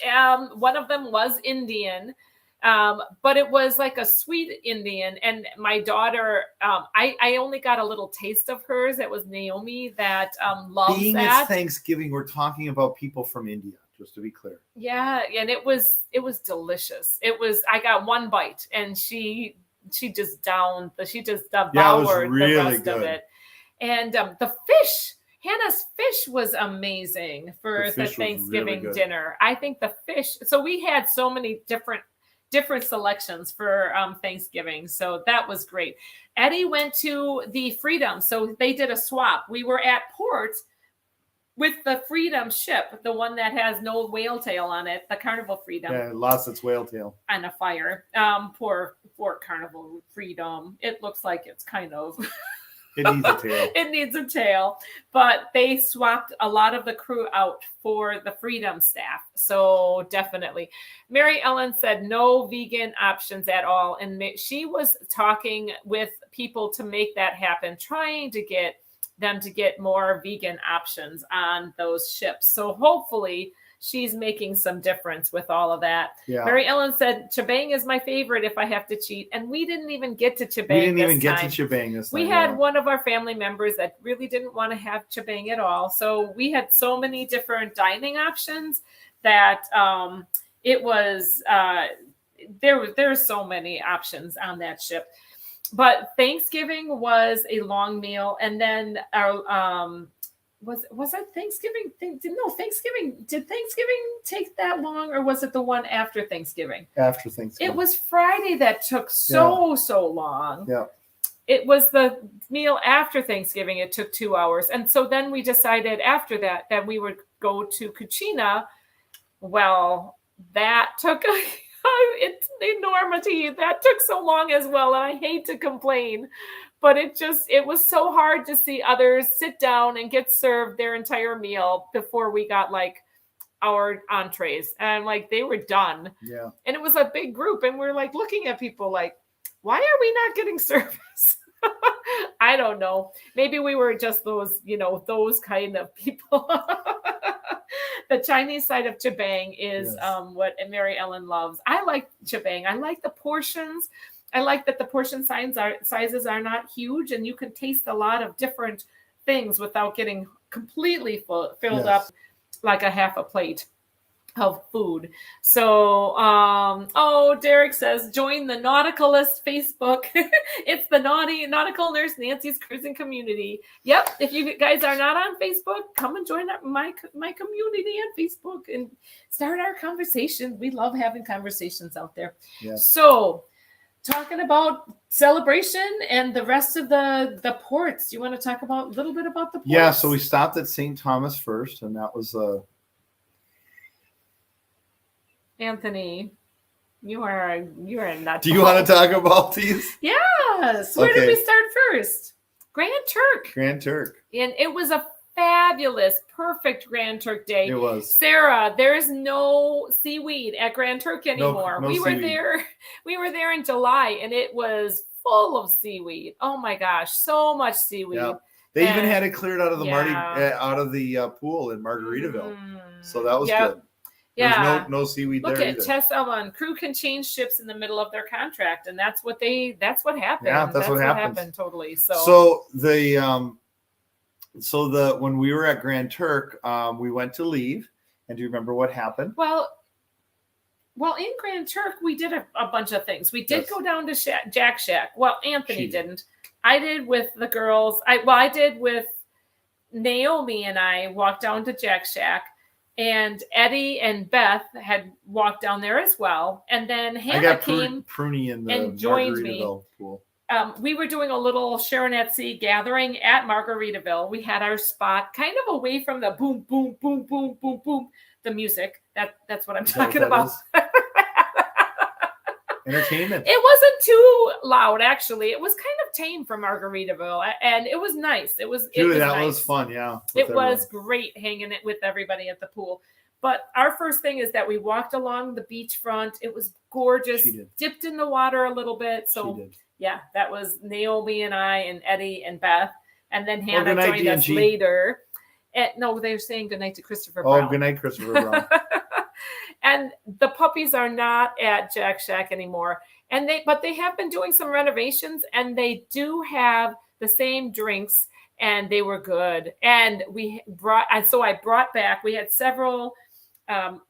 One of them was Indian, but it was like a sweet Indian. And my daughter, I only got a little taste of hers. It was Naomi that loves Being that. it's Thanksgiving, we're talking about people from India, just to be clear. Yeah, and it was delicious. I got one bite, and she just devoured really the rest of good. it. And the fish. Hannah's fish was amazing for The the fish was really Thanksgiving good. dinner. I think the fish. So we had so many different selections for Thanksgiving. So that was great. Eddie went to the Freedom. So they did a swap. We were at port with the Freedom ship, the one that has no whale tail on it, the Carnival Freedom. Yeah, it lost its whale tail. On a fire. Poor Carnival Freedom. It looks like it's kind of. It needs a tail. It needs a tail. But they swapped a lot of the crew out for the Freedom staff. So definitely. Mary Ellen said no vegan options at all. And she was talking with people to make that happen, trying to get them to get more vegan options on those ships. So hopefully she's making some difference with all of that. Yeah. Mary Ellen said, Chebang is my favorite if I have to cheat. And we didn't even get to Chebang. We didn't this even get time. to Chebang this time. We had one of our family members that really didn't want to have Chebang at all. So we had so many different dining options that it was, there's so many options on that ship. But Thanksgiving was a long meal. And then our, was that Thanksgiving? Did Thanksgiving take that long, or was it the one after Thanksgiving? After Thanksgiving. It was Friday that took so long. Yeah. It was the meal after Thanksgiving. It took 2 hours. And so then we decided after that we would go to Cucina. Well, that took it's the enormity. That took so long as well. And I hate to complain, but it was so hard to see others sit down and get served their entire meal before we got like our entrees. And like they were done. Yeah. And it was a big group. And we're like looking at people like, why are we not getting service? I don't know. Maybe we were just those kind of people. The Chinese side of Chebang is what Mary Ellen loves. I like Chebang. I like the portions. I like that the portion sizes are not huge, and you can taste a lot of different things without getting completely filled up like a half a plate of food. So, Derek says, join the Nauticalist Facebook. It's the Nautical Nurse Nancy's cruising community. Yep. If you guys are not on Facebook, come and join my community on Facebook and start our conversation. We love having conversations out there. Yeah. So talking about Celebration and the rest of the ports. Do you want to talk about a little bit about the ports? Yeah, so we stopped at St. Thomas first, and that was Anthony, you are not. Do you want to talk about these? Yes. Where did Okay. we start first? Grand Turk. Grand Turk. And it was a fabulous, perfect Grand Turk day. It was. Sarah, there is no seaweed at Grand Turk anymore. no we were seaweed. there. We were there in July, and it was full of seaweed. Oh my gosh, so much seaweed. Yeah. They even And- had it cleared out of the Yeah. out of the pool in Margaritaville. So that was Yep. good. There's Yeah. no seaweed Look there at either. Tess Elman. Crew can change ships in the middle of their contract, and that's what happened. Yeah, that's what happens. happened totally. So when we were at Grand Turk, we went to leave, and do you remember what happened? Well, in Grand Turk, we did a bunch of things. We did Yes. go down to Jack Shack. Well, Anthony She did. didn't. I did with the girls. I did with Naomi, and I walked down to Jack Shack, and Eddie and Beth had walked down there as well. And then I Hannah got came. Pruny in the and joined me. Margaritaville pool. We were doing a little Sharon at Sea gathering at Margaritaville. We had our spot kind of away from the boom, boom, boom, boom, boom, boom, the music. That's what I'm Is that talking what that about. is? Entertainment. It wasn't too loud, actually. It was kind of tame for Margaritaville, and it was nice. It was Julie, that nice. was fun. Yeah. with It was everyone. great hanging it with everybody at the pool. But our first thing is that we walked along the beachfront. It was gorgeous. She did. Dipped in the water a little bit. So She did. yeah, that was Naomi and I and Eddie and Beth. And then Hannah good night, joined us D&G. later. No, they were saying goodnight to Christopher Oh, Brown. good night, Christopher Brown. And the puppies are not at Jack Shack anymore. But they have been doing some renovations, and they do have the same drinks, and they were good. And I brought back, we had several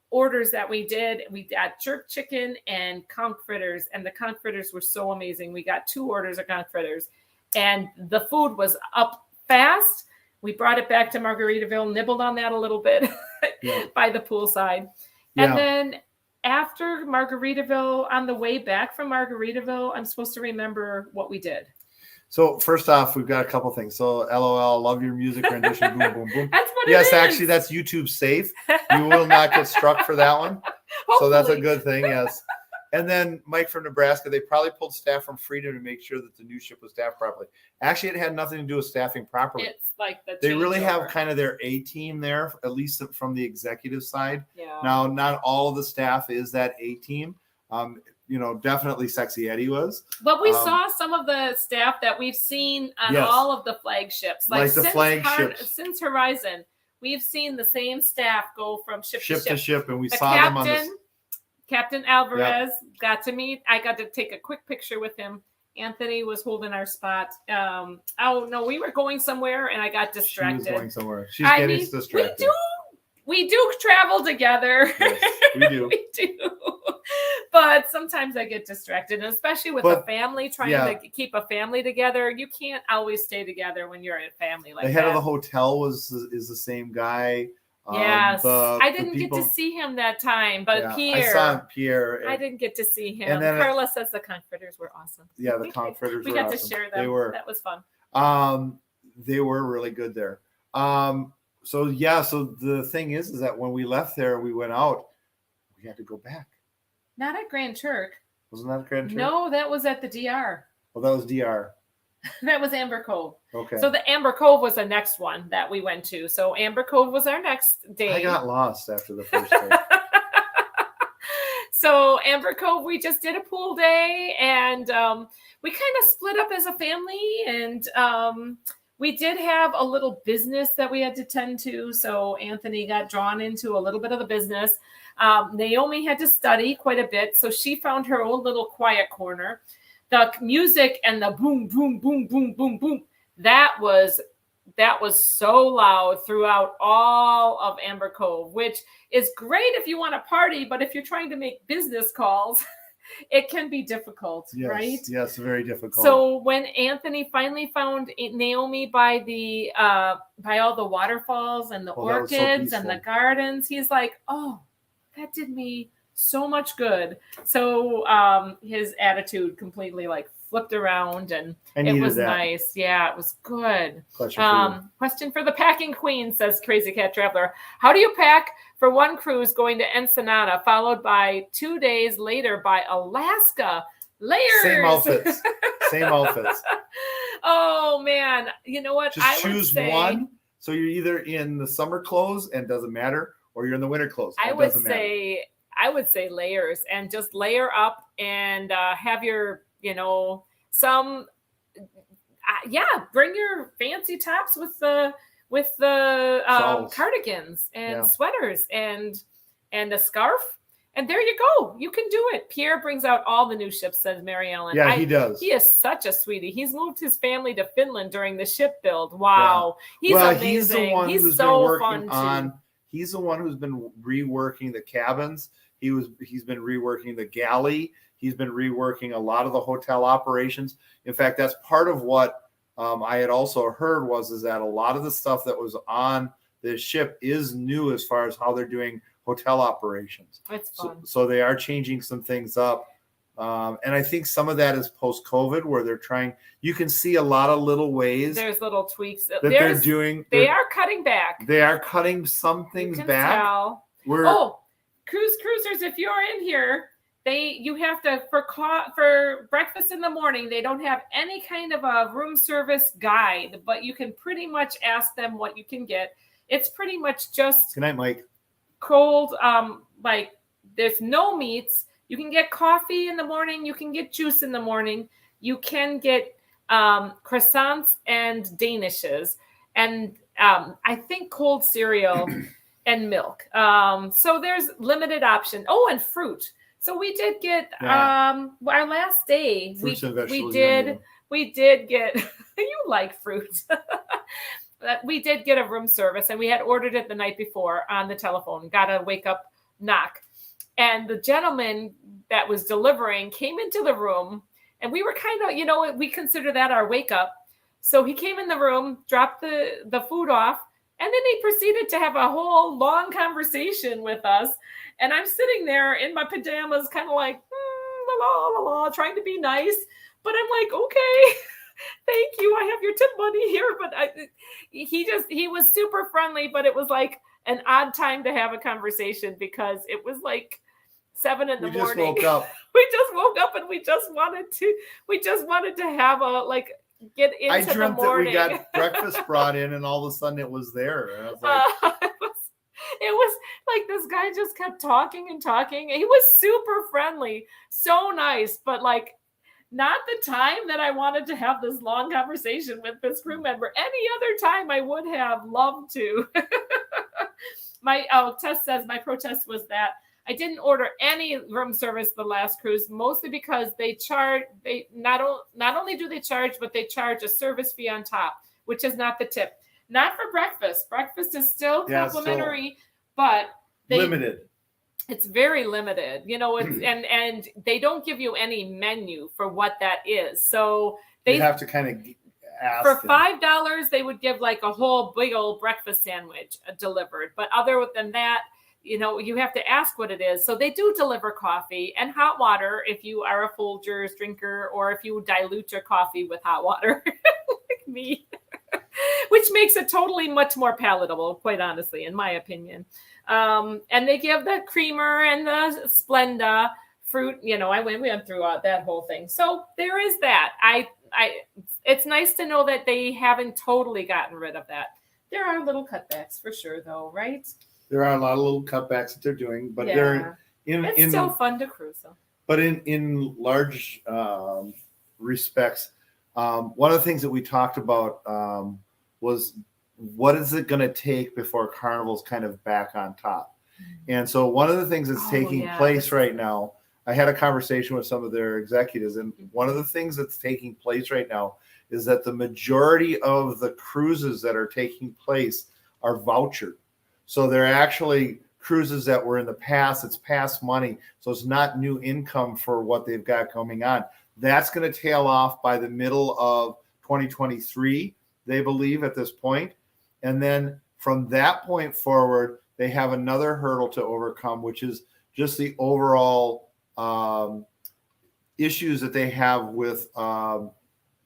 orders that we did. We got jerk chicken and conch fritters, and the conch fritters were so amazing. We got 2 orders of conch fritters, and the food was up fast. We brought it back to Margaritaville, nibbled on that a little bit Yeah. by the poolside. Yeah. And then after Margaritaville, on the way back from Margaritaville, I'm supposed to remember what we did. So first off, we've got a couple things. So LOL, love your music rendition. Boom, boom, boom. That's what Yes, it is. actually, that's YouTube safe. You will not get struck for that one. So that's a Hopefully. good thing. Yes. And then Mike from Nebraska, they probably pulled staff from Freedom to make sure that the new ship was staffed properly. Actually, it had nothing to do with staffing properly. It's like the They really have changeover. kind of their A team there, at least from the executive side. Yeah. Now, not all of the staff is that A team. Definitely Sexy Eddie was. But we saw some of the staff that we've seen on Yes. all of the flagships. Like the since flagships. Since Horizon, we've seen the same staff go from ship To ship, and we The saw them on this. Captain Alvarez got to meet. I got to take a quick picture with him. Anthony was holding our spot. We were going somewhere, and I got She was distracted. going somewhere. She's getting distracted. We do travel together. Yes, we do. We do. But sometimes I get distracted, and especially with the family, trying to keep a family together. You can't always stay together when you're in a family like The that. head of the hotel is the same guy. Yes. I didn't people- get to see him that time, but Yeah, Pierre. I saw Pierre. I didn't get to see him. And then- Carla says the comforters were awesome. Yeah, the comforters We were got to awesome. share them. They were. That was fun. They were really good there. So the thing is that when we left there, we went out. We had to go back. Not at Grand Turk. Wasn't that Grand Turk? No, that was at the DR. Well, that was DR. That was Amber Cove. Okay. So the Amber Cove was the next one that we went to. So Amber Cove was our next day. I got lost after the first day. So Amber Cove, we just did a pool day, and we kind of split up as a family, and we did have a little business that we had to tend to. So Anthony got drawn into a little bit of the business. Naomi had to study quite a bit, so she found her own little quiet corner. The music and the boom, boom, boom, boom, boom, boom, that was so loud throughout all of Amber Cove, which is great if you want to party, but if you're trying to make business calls, it can be difficult, Yes, right? Yes, very difficult. So when Anthony finally found Naomi by all the waterfalls and the Oh, that was so orchids and the peaceful. gardens, he's like, "Oh, that did me so much good. So his attitude completely like flipped around, and I it needed was that. nice. Yeah, it was good. Question for you. Question for the packing queen, says Crazy Cat Traveler. How do you pack for one cruise going to Ensenada, followed by 2 days later by Alaska? Layers. Same outfits. Same outfits. Oh man, you know what? Just I would choose say, one. So you're either in the summer clothes and doesn't matter, or you're in the winter clothes. I and would doesn't matter. say I would say layers, and just layer up and have your, some bring your fancy tops with the Shawls. cardigans and Yeah. sweaters and a scarf, and there you go. You can do it. Pierre brings out all the new ships, says Mary Ellen. Yeah, he does. He is such a sweetie. He's moved his family to Finland during the ship build. Wow. He's amazing. He's the one He's who's so been fun working too. on. He's the one who's been reworking the cabins. He's been reworking the galley. He's been reworking a lot of the hotel operations. In fact, that's part of what I had also heard is that a lot of the stuff that was on the ship is new as far as how they're doing hotel operations. It's fun. So they are changing some things up. And I think some of that is post-COVID, where they're trying. You can see a lot of little ways There's little tweaks that they're doing. They are cutting back. They are cutting some things You can back. tell. Cruisers, if you're in here, you have to for breakfast in the morning. They don't have any kind of a room service guide, but you can pretty much ask them what you can get. It's pretty much just Good night, Mike. cold. Like there's no meats. You can get coffee in the morning. You can get juice in the morning. You can get croissants and danishes, and I think cold cereal and milk. So there's limited option. Oh, and fruit. So we did get our last day. Fruits and vegetables. We did get. You like fruit. We did get a room service, and we had ordered it the night before on the telephone. Got a wake up knock, and the gentleman that was delivering came into the room, and we were kind of, we consider that our wake up. So he came in the room, dropped the food off, and then he proceeded to have a whole long conversation with us. And I'm sitting there in my pajamas, kind of like, la, la, la, trying to be nice. But I'm like, okay, thank you. I have your tip money here. But he was super friendly, but it was like an odd time to have a conversation because it was like 7 in the morning. We just woke up. We just woke up and we just wanted to have get into I the dreamt morning. that we got breakfast brought in, and all of a sudden it was there. And I was like, it was like this guy just kept talking and talking. He was super friendly, so nice, but like not the time that I wanted to have this long conversation with this crew member. Any other time I would have loved to. Tess says my protest was that I didn't order any room service the last cruise, mostly because they not only do they charge, but they charge a service fee on top, which is not the tip. Not for breakfast. Breakfast is still complimentary, but limited. It's very limited, and they don't give you any menu for what that is. So they have to kind of ask. For $5, they would give like a whole big old breakfast sandwich delivered. But other than that, you have to ask what it is. So they do deliver coffee and hot water if you are a Folgers drinker, or if you dilute your coffee with hot water, like me, which makes it totally much more palatable, quite honestly, in my opinion. And they give the creamer and the Splenda fruit. We went through that whole thing. So there is that. It's nice to know that they haven't totally gotten rid of that. There are little cutbacks for sure, though, right? There are a lot of little cutbacks that they're doing, but it's still fun to cruise, though. But in large respects, one of the things that we talked about was what is it going to take before Carnival's kind of back on top? And so one of the things that's taking place right now, I had a conversation with some of their executives, and one of the things that's taking place right now is that the majority of the cruises that are taking place are vouchered. So they're actually cruises that were in the past. It's past money. So it's not new income for what they've got coming on. That's going to tail off by the middle of 2023, they believe at this point. And then from that point forward, they have another hurdle to overcome, which is just the overall issues that they have with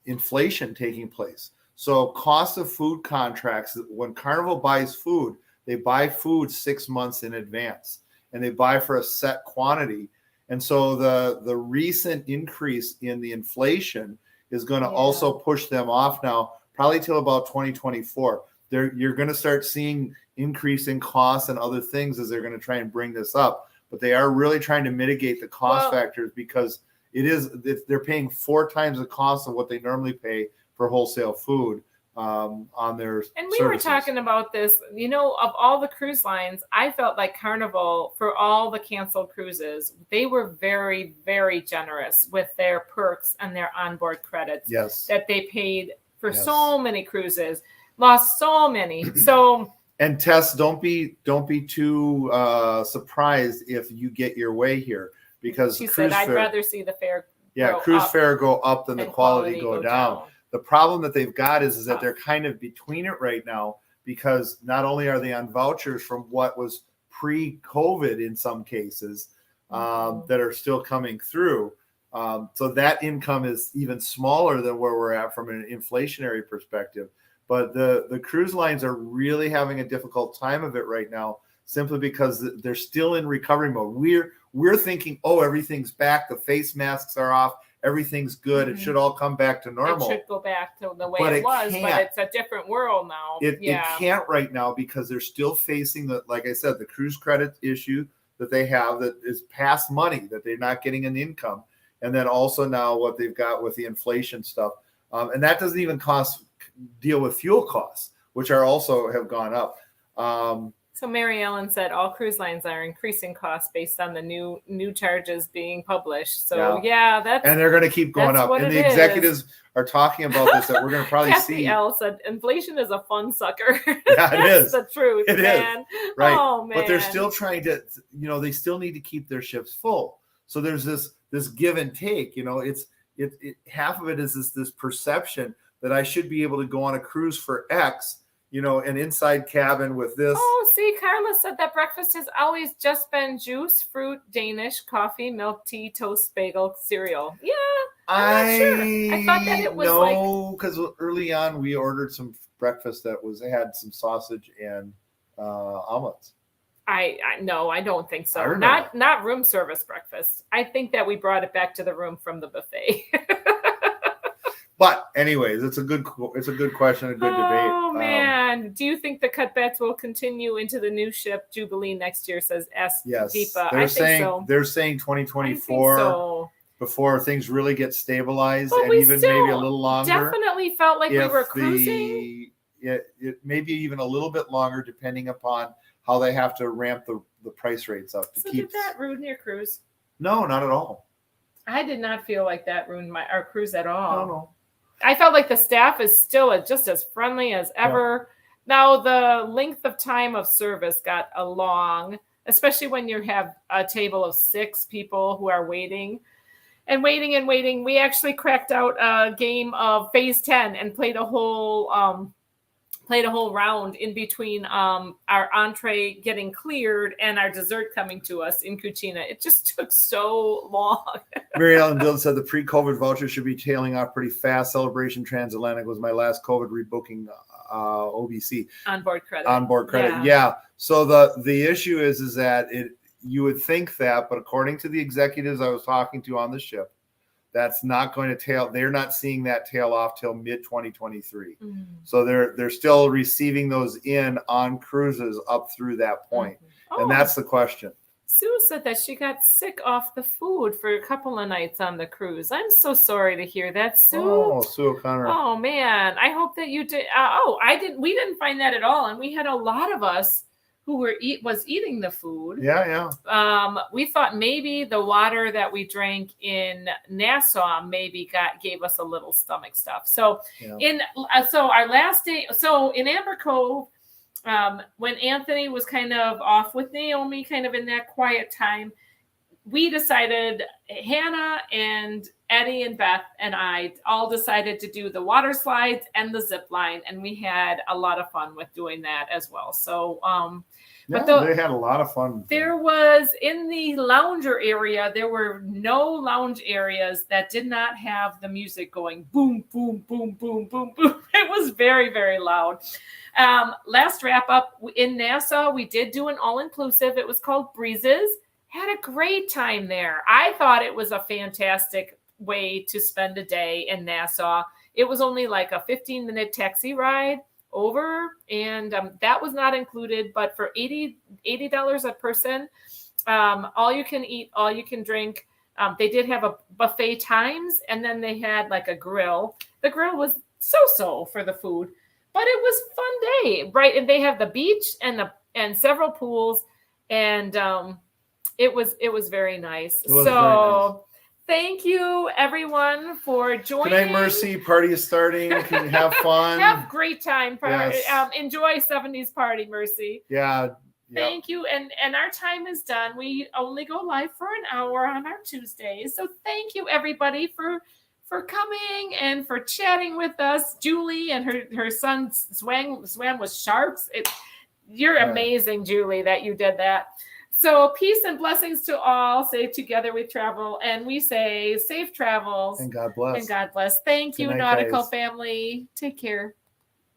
inflation taking place. So cost of food contracts, when Carnival buys food, they buy food 6 months in advance and they buy for a set quantity. And so the recent increase in the inflation is going to also push them off now, probably till about 2024. You're going to start seeing increase in costs and other things as they're going to try and bring this up. But they are really trying to mitigate the cost factors, because they're paying 4 times the cost of what they normally pay for wholesale food on their And we services. were talking about this, of all the cruise lines, I felt like Carnival, for all the canceled cruises, they were very, very generous with their perks and their onboard credits that they paid for so many cruises, lost so many. So, and Tess, don't be too surprised if you get your way here, because she said, I'd rather see the fare fare go up than the quality go down. The problem that they've got is that they're kind of between it right now, because not only are they on vouchers from what was pre-COVID in some cases that are still coming through. So that income is even smaller than where we're at from an inflationary perspective. But the cruise lines are really having a difficult time of it right now, simply because they're still in recovery mode. We're thinking, oh, everything's back. The face masks are off. Everything's good. It should all come back to normal. It should go back to the way it was, but it's a different world now. It can't right now, because they're still facing like I said, the cruise credit issue that they have, that is past money, that they're not getting an income. And then also now what they've got with the inflation stuff. And that doesn't even deal with fuel costs, which also have gone up. So Mary Ellen said all cruise lines are increasing costs based on the new charges being published. So that's, and they're going to keep going up. And the executives are talking about this, that we're going to probably Kathy L said inflation is a fun sucker. Yeah, it is. The truth. It man. is. Right. Oh man. But they're still trying to, they still need to keep their ships full. So there's this give and take. It's half of it is this perception that I should be able to go on a cruise for X, an inside cabin with this. Oh, see, Carla said that breakfast has always just been juice, fruit, Danish, coffee, milk, tea, toast, bagel, cereal. Yeah, I'm not sure. I thought that it was because early on we ordered some breakfast that had some sausage and omelets. I don't think so. Not room service breakfast. I think that we brought it back to the room from the buffet. But anyways, it's a good question, a good debate. Oh man, do you think the cutbacks will continue into the new ship Jubilee next year? Says S. Yes, Deepa. They're saying 2024 before things really get stabilized, but and even maybe a little longer. Definitely felt like we were cruising. It maybe even a little bit longer, depending upon how they have to ramp the price rates up to keep. Did that ruin your cruise? No, not at all. I did not feel like that ruined our cruise at all. No. I felt like the staff is still just as friendly as ever. Yeah. Now, the length of time of service got long, especially when you have a table of 6 people who are waiting. And waiting. We actually cracked out a game of Phase 10 and played a whole round in between our entree getting cleared and our dessert coming to us in Cucina. It just took so long. Mary Ellen Dill said the pre-COVID voucher should be tailing off pretty fast. Celebration Transatlantic was my last COVID rebooking OBC. Onboard credit. Yeah. So the issue is that you would think that, but according to the executives I was talking to on the ship, that's not going to tail. They're not seeing that tail off till mid 2023. Mm-hmm. So they're still receiving those on cruises up through that point. Mm-hmm. And that's the question. Sue said that she got sick off the food for a couple of nights on the cruise. I'm so sorry to hear that, Sue. Oh, Sue O'Connor. Oh man, I hope that you did. I didn't. We didn't find that at all, and we had a lot of us who was eating the food. Yeah. We thought maybe the water that we drank in Nassau gave us a little stomach stuff. So so our last day, so in Amber Cove, when Anthony was kind of off with Naomi, kind of in that quiet time, we decided, Hannah and Eddie and Beth and I all decided to do the water slides and the zip line. And we had a lot of fun with doing that as well. So But Yeah, they had a lot of fun. there was, in the lounger area, there were no lounge areas that did not have the music going boom, boom, boom, boom, boom, boom. It was very, very loud. Last wrap up in Nassau, we did do an all-inclusive. It was called Breezes. Had a great time there. I thought it was a fantastic way to spend a day in Nassau. It was only like a 15-minute taxi ride over, and that was not included, but for $80 a person, all you can eat, all you can drink. They did have a buffet times, and then they had like a grill. The grill was so for the food, but it was a fun day, right? And they have the beach and several pools, and it was very nice. It was very nice. Thank you, everyone, for joining. Good night, Mercy. Party is starting. Can you have fun? Have great time. Yes. Enjoy 70s party, Mercy. Yeah. Thank you. And our time is done. We only go live for an hour on our Tuesdays. So thank you, everybody, for coming and for chatting with us. Julie and her son swam with sharks. You're amazing, Julie, that you did that. So peace and blessings to all. Say together we travel, and we say safe travels. And God bless. And God bless. Thank you, Good night, Nautical guys. family. Take care.